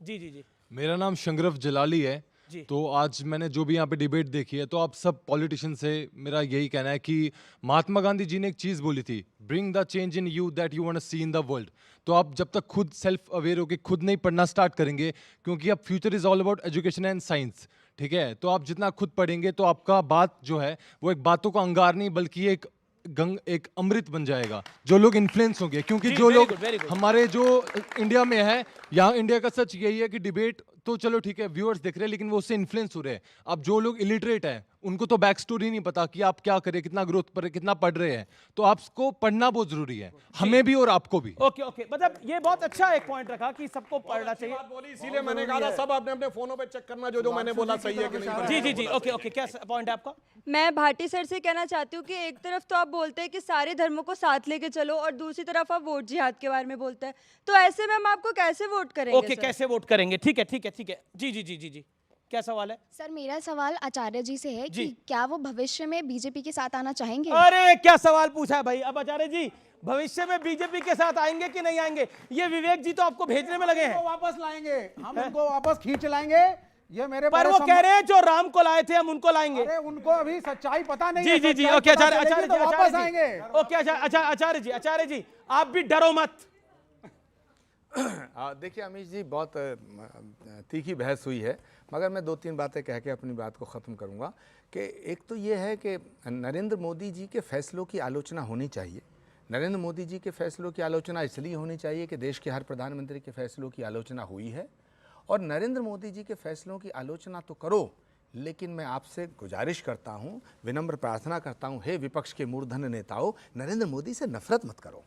जी जी जी। मेरा नाम शंगरफ जलाली है। तो आज मैंने जो भी यहाँ पे डिबेट देखी है, तो आप सब पॉलिटिशियन से मेरा यही कहना है कि महात्मा गांधी जी ने एक चीज़ बोली थी, bring the change in you that you want to see in the world. तो आप जब तक खुद सेल्फ अवेयर होकर खुद नहीं पढ़ना स्टार्ट करेंगे, क्योंकि अब future is all about education and science, ठीक है? तो आप जितना खुद पढ़ेंगे तो आपका बात जो है वो एक बातों का अंगार नहीं बल्कि एक अमृत बन जाएगा। जो लोग इन्फ्लुएंस होंगे, क्योंकि जो लोग हमारे जो इंडिया में है, यहाँ इंडिया का सच यही है कि डिबेट तो चलो ठीक है व्यूअर्स देख रहे हैं, लेकिन वो उससे इन्फ्लुएंस हो रहे हैं। अब जो लोग इलिटरेट हैं उनको तो बैक स्टोरी नहीं पता कि आप क्या करें, कितना ग्रोथ पर कितना पढ़ रहे हैं, तो आपको पढ़ना बहुत जरूरी है, हमें भी और आपको भी। ओके ओके, मतलब ये बहुत अच्छा एक पॉइंट रखा कि सबको पढ़ना चाहिए। बोली इसीलिए मैंने कहा सब अपने अपने फोनों पे चेक करना जो मैंने बोला सही है कि नहीं। जी जी जी, ओके ओके, क्या पॉइंट है आपका? मैं भाटी सर से कहना चाहती हूँ कि एक तरफ तो आप बोलते हैं कि सारे धर्मों को साथ लेके चलो, और दूसरी तरफ आप वोट जिहाद के बारे में बोलते हैं, तो ऐसे में हम आपको कैसे वोट करेंगे? ओके, कैसे वोट करेंगे? ठीक है ठीक है ठीक है, जी जी जी जी जी, क्या सवाल है? सर मेरा सवाल आचार्य जी से है कि क्या वो भविष्य में बीजेपी के साथ आना चाहेंगे? अरे क्या सवाल पूछा है भाई। अब आचार्य जी भविष्य में बीजेपी के साथ आएंगे कि नहीं आएंगे, ये विवेक जी तो आपको भेजने में लगे हैं। वापस लाएंगे हम, उनको वापस खींच लाएंगे। ये मेरे पर वो कह रहे हैं जो राम को लाए थे हम उनको लाएंगे। अरे उनको अभी सच्चाई पता नहीं जी है। जी जी, ओके आचार्य जी वापस आएंगे। ओके आचार्य जी आप भी डरो मत। देखिए अमीश जी, बहुत तीखी बहस हुई है, मगर मैं 2-3 बातें कह के अपनी बात को ख़त्म करूंगा। कि एक तो ये है कि नरेंद्र मोदी जी के फैसलों की आलोचना होनी चाहिए। नरेंद्र मोदी जी के फैसलों की आलोचना इसलिए होनी चाहिए कि देश के हर प्रधानमंत्री के फैसलों की आलोचना हुई है, और नरेंद्र मोदी जी के फैसलों की आलोचना तो करो, लेकिन मैं आपसे गुजारिश करता हूं, विनम्र प्रार्थना करता हूं, हे विपक्ष के मूर्धन्य नेताओं, नरेंद्र मोदी से नफरत मत करो,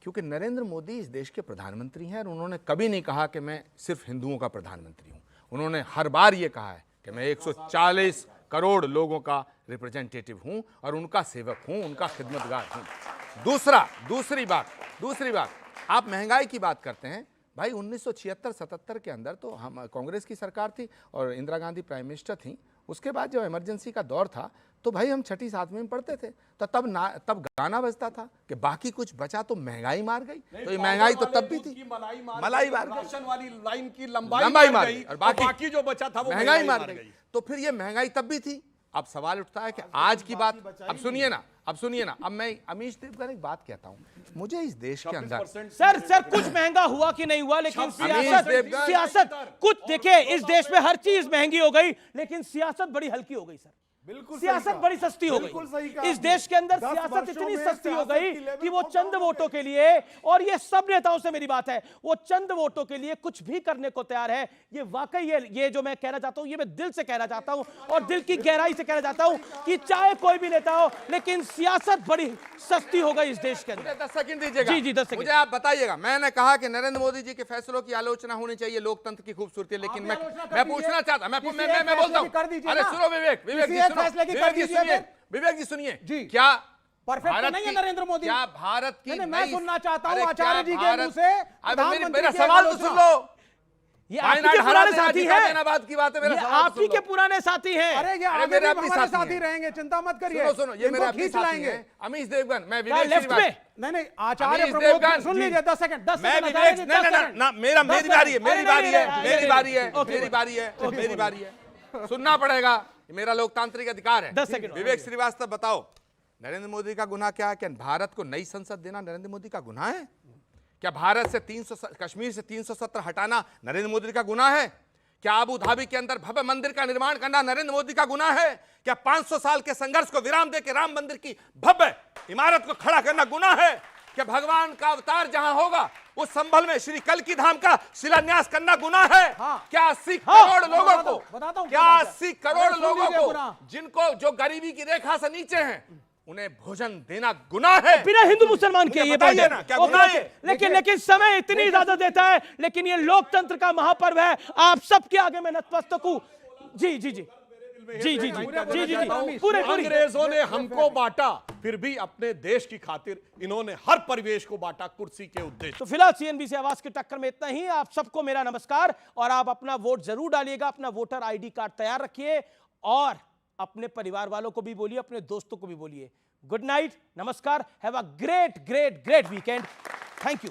क्योंकि नरेंद्र मोदी इस देश के प्रधानमंत्री हैं और उन्होंने कभी नहीं कहा कि मैं सिर्फ हिंदुओं का प्रधानमंत्री हूं। उन्होंने हर बार ये कहा है कि मैं 140 करोड़ लोगों का रिप्रेजेंटेटिव हूं और उनका सेवक हूं, उनका खिदमतगार हूं। दूसरी बात, आप महंगाई की बात करते हैं। भाई 1976-77 के अंदर तो हम कांग्रेस की सरकार थी और इंदिरा गांधी प्राइम मिनिस्टर थी। उसके बाद जब इमरजेंसी का दौर था तो भाई हम 6ठी 7वीं में पढ़ते थे, तो तब गाना बजता था कि बाकी कुछ बचा तो महंगाई मार गई। तो ये महंगाई तो तब भी थी, मलाई मार गई, राशन वाली लाइन की लंबाई मार गई और बाकी जो बचा था वो महंगाई मार गई। तो फिर ये महंगाई तब भी थी। अब सवाल उठता है कि आज की बात, अब सुनिए ना, अब मैं अमीश देवगन एक बात कहता हूं, मुझे इस देश के अंदर सर कुछ महंगा हुआ कि नहीं हुआ, लेकिन सियासत कुछ देखिए, इस देश में हर चीज महंगी हो गई लेकिन सियासत बड़ी हल्की हो गई सर। सियासत बड़ी सस्ती हो गई इस देश के अंदर। सियासत इतनी सस्ती हो गई कि वो चंद वोटों के लिए, और ये सब नेताओं से मेरी बात है, वो चंद वोटों के लिए कुछ भी करने को तैयार है। ये वाकई ये जो मैं कहना चाहता हूं, ये मैं दिल से कहना चाहता हूं और दिल की गहराई से कहना चाहता हूं कि चाहे कोई भी नेता हो, लेकिन सियासत बड़ी सस्ती हो गई इस देश के अंदर। 10 सेकंड दीजिएगा। जी 10 सेकंड। मुझे आप बताइएगा, मैंने कहा कि नरेंद्र मोदी जी के फैसलों की आलोचना होनी चाहिए, लोकतंत्र की खूबसूरती, लेकिन मैं पूछना चाहता, मैं बोलता हूं, अरे सुनो विवेक जी सुनिए, क्या परफेक्ट नहीं है नरेंद्र मोदी? क्या भारत की मैं सुनना चाहता हूं आचार्य जी के मुंह से। मेरा सवाल तो सुन लो। ये आपके पुराने साथी हैं, बात की बात है, मेरा सवाल आप ही के पुराने साथी हैं। अरे ये आगे भी हमारे साथी रहेंगे, चिंता मत करिए। सुनो, ये मेरे खींच लाएंगे। अमीश देवगन, मैं विवेक लेफ्ट में नहीं आचार्य प्रमोद सुन लीजिए 10 सेकंड। मेरी बारी है, सुनना पड़ेगा, मेरा लोकतांत्रिक अधिकार है। 10 सेकंड। विवेक श्रीवास्तव बताओ, नरेंद्र मोदी का गुनाह क्या है? क्या भारत को नई संसद देना नरेंद्र मोदी का गुनाह है? क्या भारत से कश्मीर से 370 हटाना नरेंद्र मोदी का गुनाह है? क्या अबू धाबी के अंदर भव्य मंदिर का निर्माण करना नरेंद्र मोदी का गुनाह है? क्या 500 साल के संघर्ष को विराम देकर राम मंदिर की भव्य इमारत को खड़ा करना गुनाह है? क्या भगवान का अवतार जहां होगा उस संभल में श्री कल्की धाम का शिलान्यास करना गुनाह है? क्या 80 करोड़ लोगों को, क्या 80 करोड़ लोगों को जिनको जो गरीबी की रेखा से नीचे हैं, उन्हें भोजन देना गुनाह है? बिना हिंदू मुसलमान के ये बात है, क्या गुनाह है? लेकिन समय इतनी इजाजत देता है, लेकिन ये लोकतंत्र का महापर्व है, आप सबके आगे मैं नतमस्तक हूं। जी पूरे अंग्रेजों ने हमको बांटा, फिर भी अपने देश की खातिर इन्होंने हर परिवेश को बांटा कुर्सी के उद्देश्य। तो फिलहाल सीएनबीसी आवाज की टक्कर में इतना ही। आप सबको मेरा नमस्कार, और आप अपना वोट जरूर डालिएगा, अपना वोटर आईडी कार्ड तैयार रखिए और अपने परिवार वालों को भी बोलिए, अपने दोस्तों को भी बोलिए। गुड नाइट, नमस्कार, have a great weekend. Thank you.